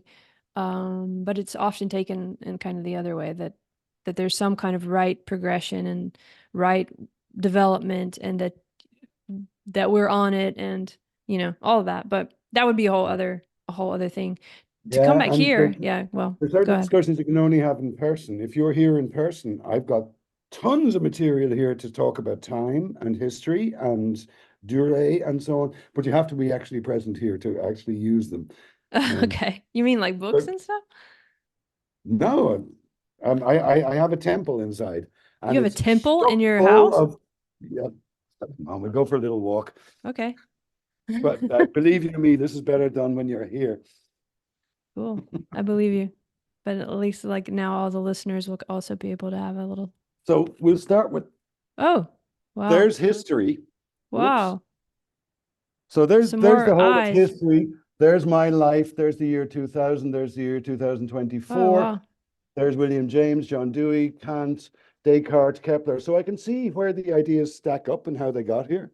But it's often taken in kind of the other way that there's some kind of right progression and right development and that we're on it and all of that. But that would be a whole other thing. To come
Yeah,
back
and
here, yeah, well,
there's
go
certain
ahead.
discussions you can only have in person. If you're here in person, I've got tons of material here to talk about time and history and durée and so on, but you have to be actually present here to actually use them. Um,
Okay. You mean like books
but
and stuff?
no, I have a temple inside,
You
and
have a
it's
temple
stuck
in your
full
house?
of. Yeah, I'm gonna go for a little walk.
Okay.
But believe you me, this is better done when you're here.
Cool. I believe you. But at least like now all the listeners will also be able to have a little.
So we'll start with
Oh, wow.
there's history. Whoops.
Wow.
So there's
Some
there's
more
the whole of
eyes.
history. There's my life. There's the year 2000. There's the year
Oh,
2024.
wow.
There's William James, John Dewey, Kant, Descartes, Kepler. So I can see where the ideas stack up and how they got here.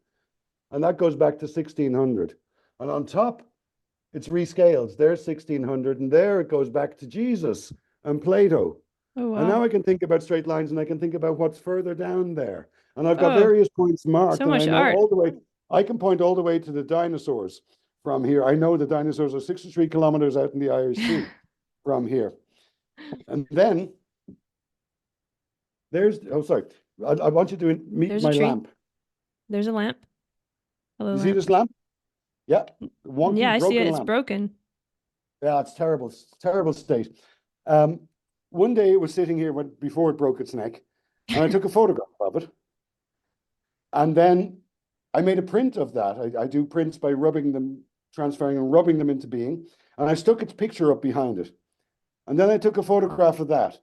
And that goes back to 1600. And on top, it's rescaled. There's 1600. And there it goes back to Jesus and Plato.
Oh,
And
wow.
now I can think about straight lines and I can think about what's further down there. And I've got
Oh,
various points marked
so
and I
much
know
art.
all the way, I can point all the way to the dinosaurs from here. I know the dinosaurs are 63 kilometers out in the Irish Sea from here. And then there's, oh, sorry, I want you to meet
There's a
my
tree.
lamp.
There's a lamp. Hello,
You see
lamp.
this lamp? Yeah,
Yeah,
wonky,
I see it.
broken
It's
lamp.
broken.
Yeah, it's terrible, terrible state. Um, one day it was sitting here before it broke its neck, and I took a photograph of it. And then I made a print of that. I do prints by rubbing them, transferring and rubbing them into being. And I stuck its picture up behind it. And then I took a photograph of that.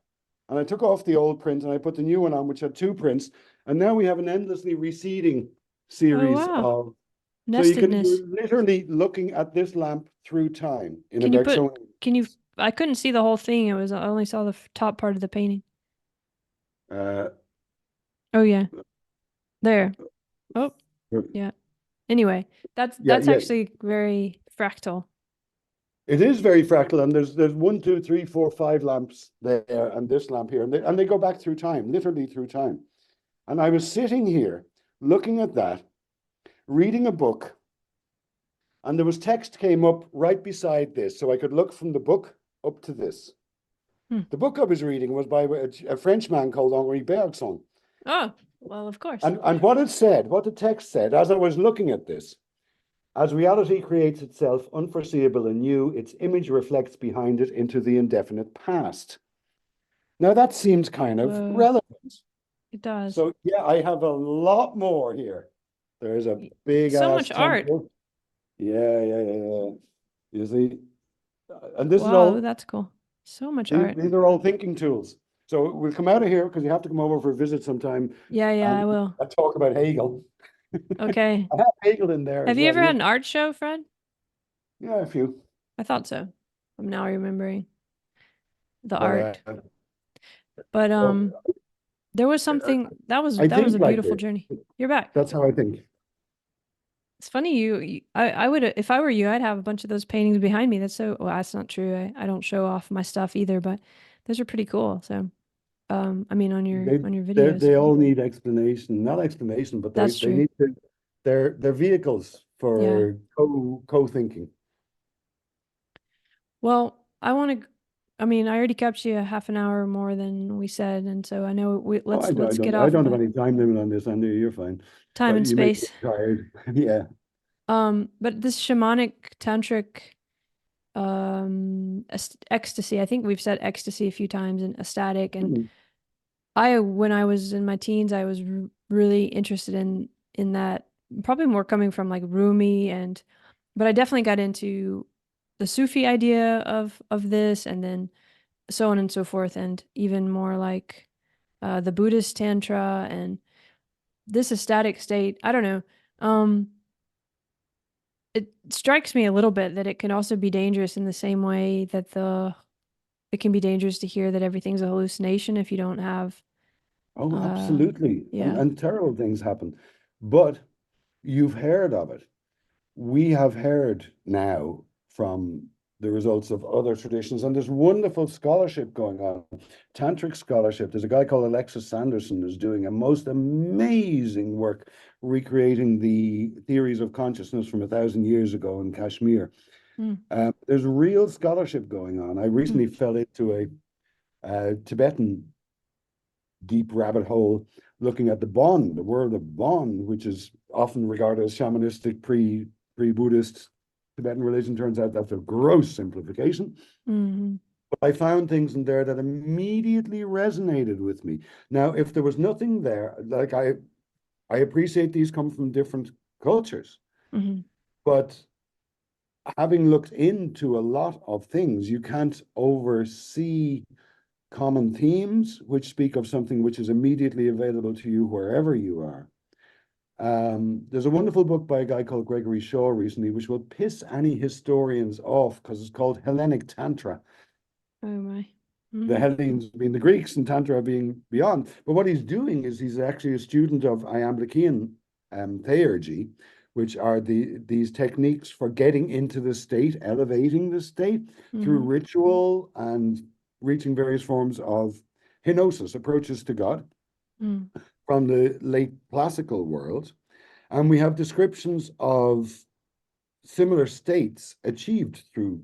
And I took off the old print and I put the new one on, which had two prints. And now we have an endlessly receding
Oh,
series
wow.
of. So
Nestedness.
you're literally looking at this lamp through time in a
Can you put,
Bergsonian.
can you, I couldn't see the whole thing. I only saw the top part of the painting.
Uh,
Oh, yeah. There. Oh, yeah. Anyway,
yeah,
that's
yeah.
actually very fractal.
It is very fractal, and there's one, two, three, four, five lamps there, and this lamp here, and they go back through time, literally through time. And I was sitting here looking at that, reading a book, and there was text came up right beside this, so I could look from the book up to this.
Hmm.
The book I was reading was by a Frenchman called Henri Bergson.
Oh, well, of course.
And what it said, what the text said, as I was looking at this, as reality creates itself unforeseeable and new, its image reflects behind it into the indefinite past. Now that seems kind of
Whoa,
relevant.
it does.
So yeah, I have a lot more here. There's a big
So
ass
much art.
temple. Yeah. You see, and this is
Wow,
all.
that's cool. So much art.
These are all thinking tools. So we'll come out of here because you have to come over for a visit sometime
Yeah,
and
I will.
talk about Hegel.
Okay.
I have Hegel in there
Have
as
you
well.
ever had an art show, Fred?
Yeah, a few.
I thought so. I'm now remembering the
But
art. But
well,
there was something
I
that was
think
a
like
beautiful
this.
journey. You're back.
That's how I think.
It's funny I would if I were you, I'd have a bunch of those paintings behind me. That's so well, that's not true. I don't show off my stuff either, but those are pretty cool. So, I mean
They
on your
they
videos.
they all need explanation, not explanation, but
That's
they
true.
need to. they're vehicles
Yeah.
for co-thinking.
Well, I mean, I already kept you a half an hour more than we said, and so I know
Oh,
let's get
I
off
don't have
the
any time limit on this. I know you're fine,
time
but
and
you make me
space.
tired. Yeah.
But this shamanic tantric ecstasy, I think we've said ecstasy a few times and ecstatic, and
Mhm.
when I was in my teens, I was really interested in that, probably more coming from like Rumi, and but I definitely got into the Sufi idea of this, and then so on and so forth, and even more like the Buddhist tantra and this ecstatic state. I don't know. Um, it strikes me a little bit that it can also be dangerous in the same way that it can be dangerous to hear that everything's a hallucination if you don't have
Oh,
uh
absolutely.
yeah.
And terrible things happen. But you've heard of it. We have heard now from the results of other traditions, and there's wonderful scholarship going on, tantric scholarship. There's a guy called Alexis Sanderson who's doing a most amazing work recreating the theories of consciousness from 1,000 years ago in Kashmir.
Mm,
There's real scholarship going on. I
mm,
recently fell into a Tibetan deep rabbit hole looking at the Bon, the world of Bon, which is often regarded as shamanistic pre-Buddhist Tibetan religion. Turns out that's a gross simplification.
mm,
But I found things in there that immediately resonated with me. Now, if there was nothing there, like I appreciate these come from different cultures,
mm,
but having looked into a lot of things, you can't oversee common themes which speak of something which is immediately available to you wherever you are. There's a wonderful book by a guy called Gregory Shaw recently, which will piss any historians off because it's called Hellenic Tantra.
oh my.
The
Mm,
Hellenes being the Greeks and Tantra being beyond. But what he's doing is he's actually a student of Iamblichean theurgy, which are these techniques for getting into the state, elevating the state through
mm,
ritual and reaching various forms of henosis, approaches to God
mm,
from the late classical world. And we have descriptions of similar states achieved through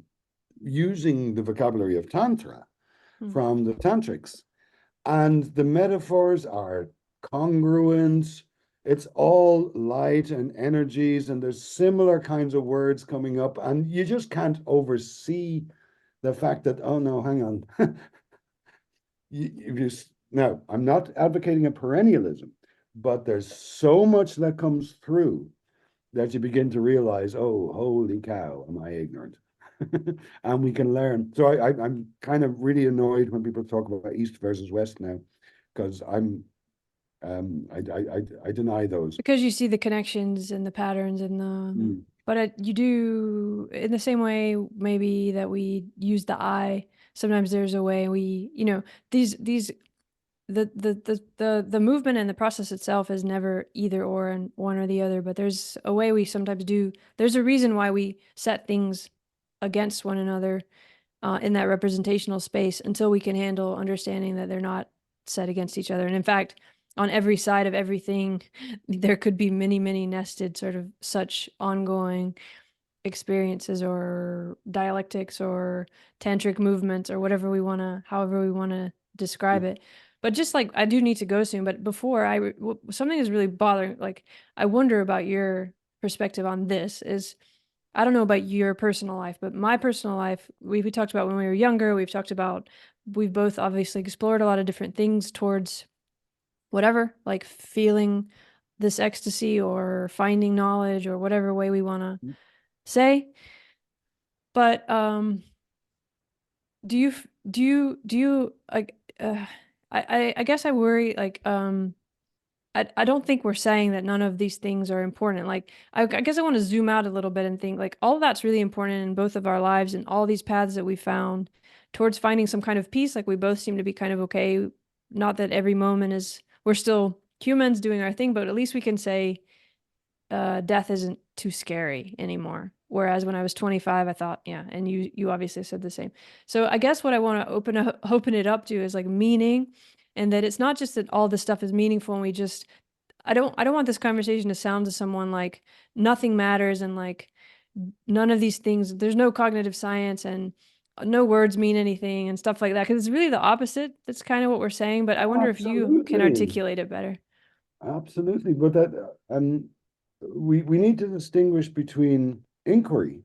using the vocabulary of Tantra
mm,
from the tantrics. And the metaphors are congruent. It's all light and energies, and there's similar kinds of words coming up, and you just can't oversee the fact that, oh no, hang on. Now, I'm not advocating a perennialism, but there's so much that comes through that you begin to realize, oh, holy cow, am I ignorant? And we can learn. So I'm kind of really annoyed when people talk about East versus West now, because I deny those.
because you see the connections and the patterns and
Mm,
but you do in the same way maybe that we use the eye. Sometimes there's a way we, these the movement and the process itself is never either or and one or the other, but there's a way we sometimes do. There's a reason why we set things against one another in that representational space until we can handle understanding that they're not set against each other. And in fact, on every side of everything, there could be many, many nested sort of such ongoing experiences or dialectics or tantric movements or however we want to describe
yeah.
it. But just like I do need to go soon, but before something is really bothering, like I wonder about your perspective on this is I don't know about your personal life, but my personal life, we talked about when we were younger, we've both obviously explored a lot of different things towards whatever, like feeling this ecstasy or finding knowledge or whatever way we want to say. But do you like I guess I worry like I don't think we're saying that none of these things are important. Like I guess I want to zoom out a little bit and think like all of that's really important in both of our lives and all these paths that we found towards finding some kind of peace. Like we both seem to be kind of okay. Not that every moment is we're still humans doing our thing, but at least we can say death isn't too scary anymore. Whereas when I was 25, I thought, yeah, and you obviously said the same. So I guess what I want to open it up to is like meaning, and that it's not just that all this stuff is meaningful and we just I don't want this conversation to sound to someone like nothing matters and like none of these things, there's no cognitive science and no words mean anything and stuff like that. Because it's really the opposite. That's kind of what we're saying. But I wonder if you can
Absolutely.
articulate it better.
Absolutely. But that we need to distinguish between inquiry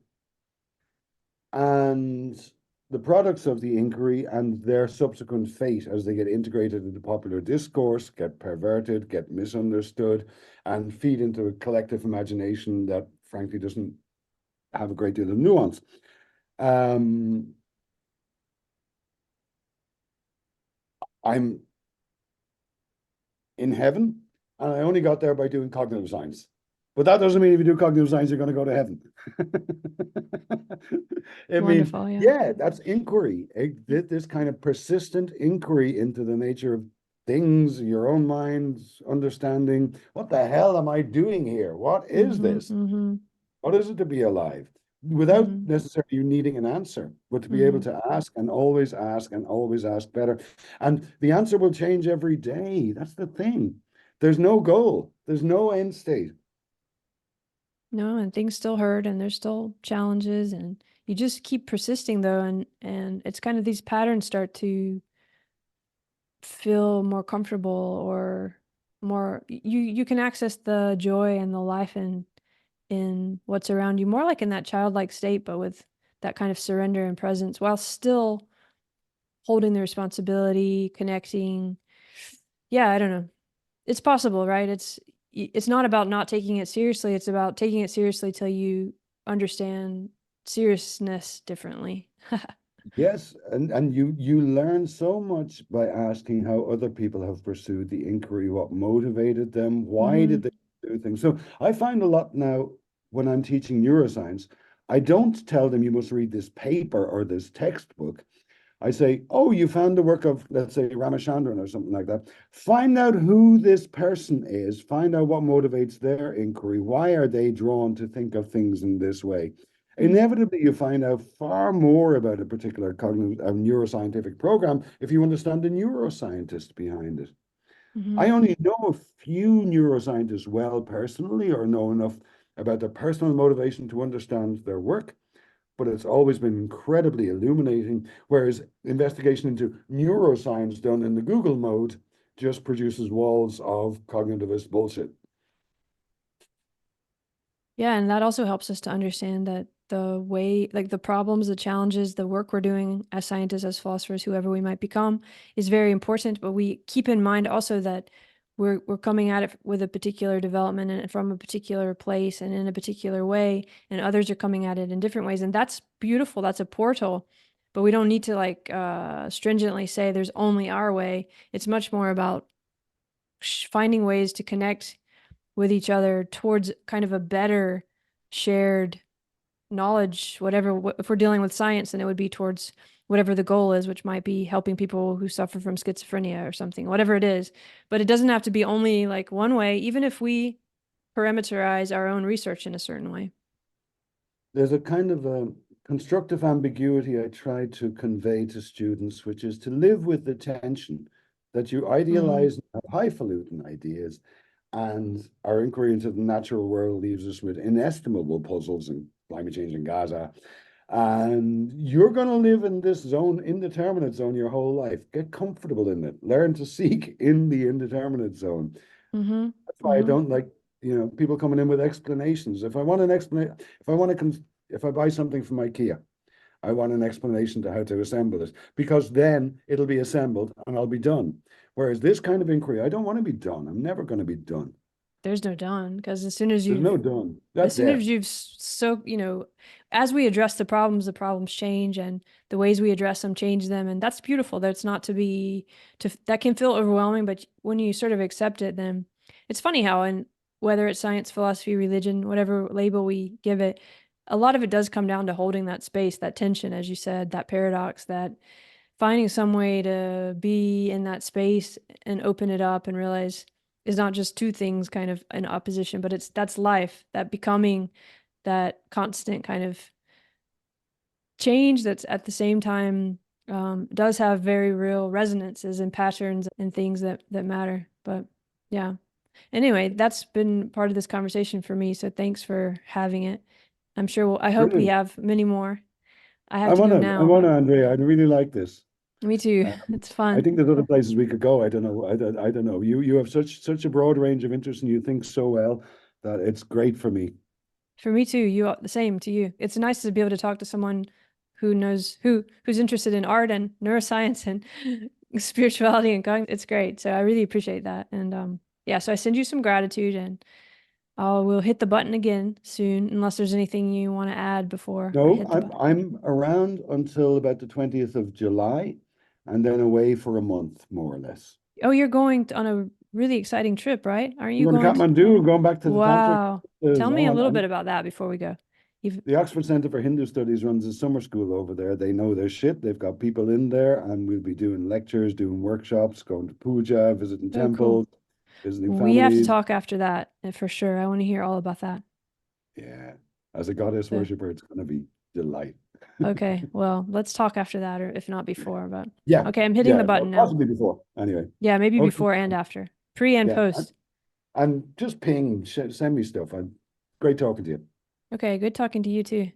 and the products of the inquiry and their subsequent fate as they get integrated into popular discourse, get perverted, get misunderstood, and feed into a collective imagination that frankly doesn't have a great deal of nuance. I'm in heaven, and I only got there by doing cognitive science. But that doesn't mean if you do cognitive science, you're going to go to heaven. I mean,
Wonderful. Yeah.
yeah, that's inquiry. This kind of persistent inquiry into the nature of things, your own mind's understanding. What the hell am I doing here? What is
Mm-hmm.
this?
Mm-hmm.
What is it to be alive? Without
Mm-hmm.
necessarily you needing an answer, but to be able
Mm-hmm.
to ask and always ask better. And the answer will change every day. That's the thing. There's no goal, there's no end state.
No, and things still hurt and there's still challenges and you just keep persisting though and it's kind of these patterns start to feel more comfortable or more you can access the joy and the life in what's around you more like in that childlike state but with that kind of surrender and presence while still holding the responsibility, connecting. Yeah, I don't know. It's possible, right? It's not about not taking it seriously. It's about taking it seriously till you understand seriousness differently.
Yes, and you learn so much by asking how other people have pursued the inquiry, what motivated them, why
Mm-hmm.
did they do things. So I find a lot now when I'm teaching neuroscience, I don't tell them you must read this paper or this textbook. I say, oh, you found the work of, let's say, Ramachandran or something like that. Find out who this person is. Find out what motivates their inquiry. Why are they drawn to think of things in this way? Inevitably, you find out far more about a particular cognitive neuroscientific program if you understand the neuroscientist behind it.
Mm-hmm.
I only know a few neuroscientists well personally or know enough about their personal motivation to understand their work, but it's always been incredibly illuminating. Whereas investigation into neuroscience done in the Google mode just produces walls of cognitivist bullshit.
Yeah, and that also helps us to understand that the way, like the problems, the challenges, the work we're doing as scientists, as philosophers, whoever we might become, is very important. But we keep in mind also that we're coming at it with a particular development and from a particular place and in a particular way, and others are coming at it in different ways, and that's beautiful. That's a portal. But we don't need to like stringently say there's only our way. It's much more about finding ways to connect with each other towards kind of a better shared knowledge, whatever, if we're dealing with science, then it would be towards whatever the goal is, which might be helping people who suffer from schizophrenia or something, whatever it is. But it doesn't have to be only like one way, even if we parameterize our own research in a certain way.
There's a kind of a constructive ambiguity I try to convey to students, which is to live with the tension that you
Mm-hmm.
idealize highfalutin ideas, and our inquiry into the natural world leaves us with inestimable puzzles and climate change in Gaza. And you're going to live in this zone, indeterminate zone, your whole life. Get comfortable in it. Learn to seek in the indeterminate zone.
Mm-hmm.
That's why I
Mm-hmm.
don't like, people coming in with explanations. If I want an explanation, if I buy something from IKEA, I want an explanation to how to assemble it, because then it'll be assembled and I'll be done. Whereas this kind of inquiry, I don't want to be done. I'm never going to be done.
There's no done because as soon as
There's
you've
no done.
as
That's
soon
death.
as you've so as we address the problems change and the ways we address them change them, and that's beautiful. That's not to be to that can feel overwhelming, but when you sort of accept it, then it's funny how, and whether it's science, philosophy, religion, whatever label we give it, a lot of it does come down to holding that space, that tension, as you said, that paradox, that finding some way to be in that space and open it up and realize is not just two things kind of in opposition, but that's life, that becoming, that constant kind of change that's at the same time does have very real resonances and patterns and things that matter. But yeah. Anyway, that's been part of this conversation for me. So thanks for having it. I'm sure I hope we
Brilliant.
have many more. I have to go
I
now,
wanna,
but
Andrea. I really like this.
me too.
Um,
It's
I
fun.
think there's other places we could go. I don't know. I don't know. You have such a broad range of interests, and you think so well that it's great for me.
For me too. You the same to you. It's nice to be able to talk to someone who knows who's interested in art and neuroscience and spirituality and cognition. It's great. So I really appreciate that. And yeah, so I send you some gratitude and we'll hit the button again soon, unless there's anything you want to add before I
No,
hit the button.
I'm around until about the 20th of July, and then away for a month, more or less.
Oh, you're going on a really exciting trip, right? Aren't
I'm
you
going to
going to?
Kathmandu. We're going back to the tantric.
Wow. Tell me a little bit about that before we go. You've
The Oxford Centre for Hindu Studies runs a summer school over there. They know their shit. They've got people in there, and we'll be doing lectures, doing workshops, going to puja, visiting
so cool.
temples, visiting
We have to
families.
talk after that for sure. I want to hear all about that.
Yeah, as a goddess
So,
worshiper, it's going to be delight.
okay. Well, let's talk after that, or if not before, but
Yeah,
okay, I'm hitting the
yeah, well,
button now.
possibly before. Anyway,
Yeah, maybe
okay,
before and after. Pre and
yeah,
post.
and just ping, send me stuff. Great talking to you.
Okay, good talking to you too.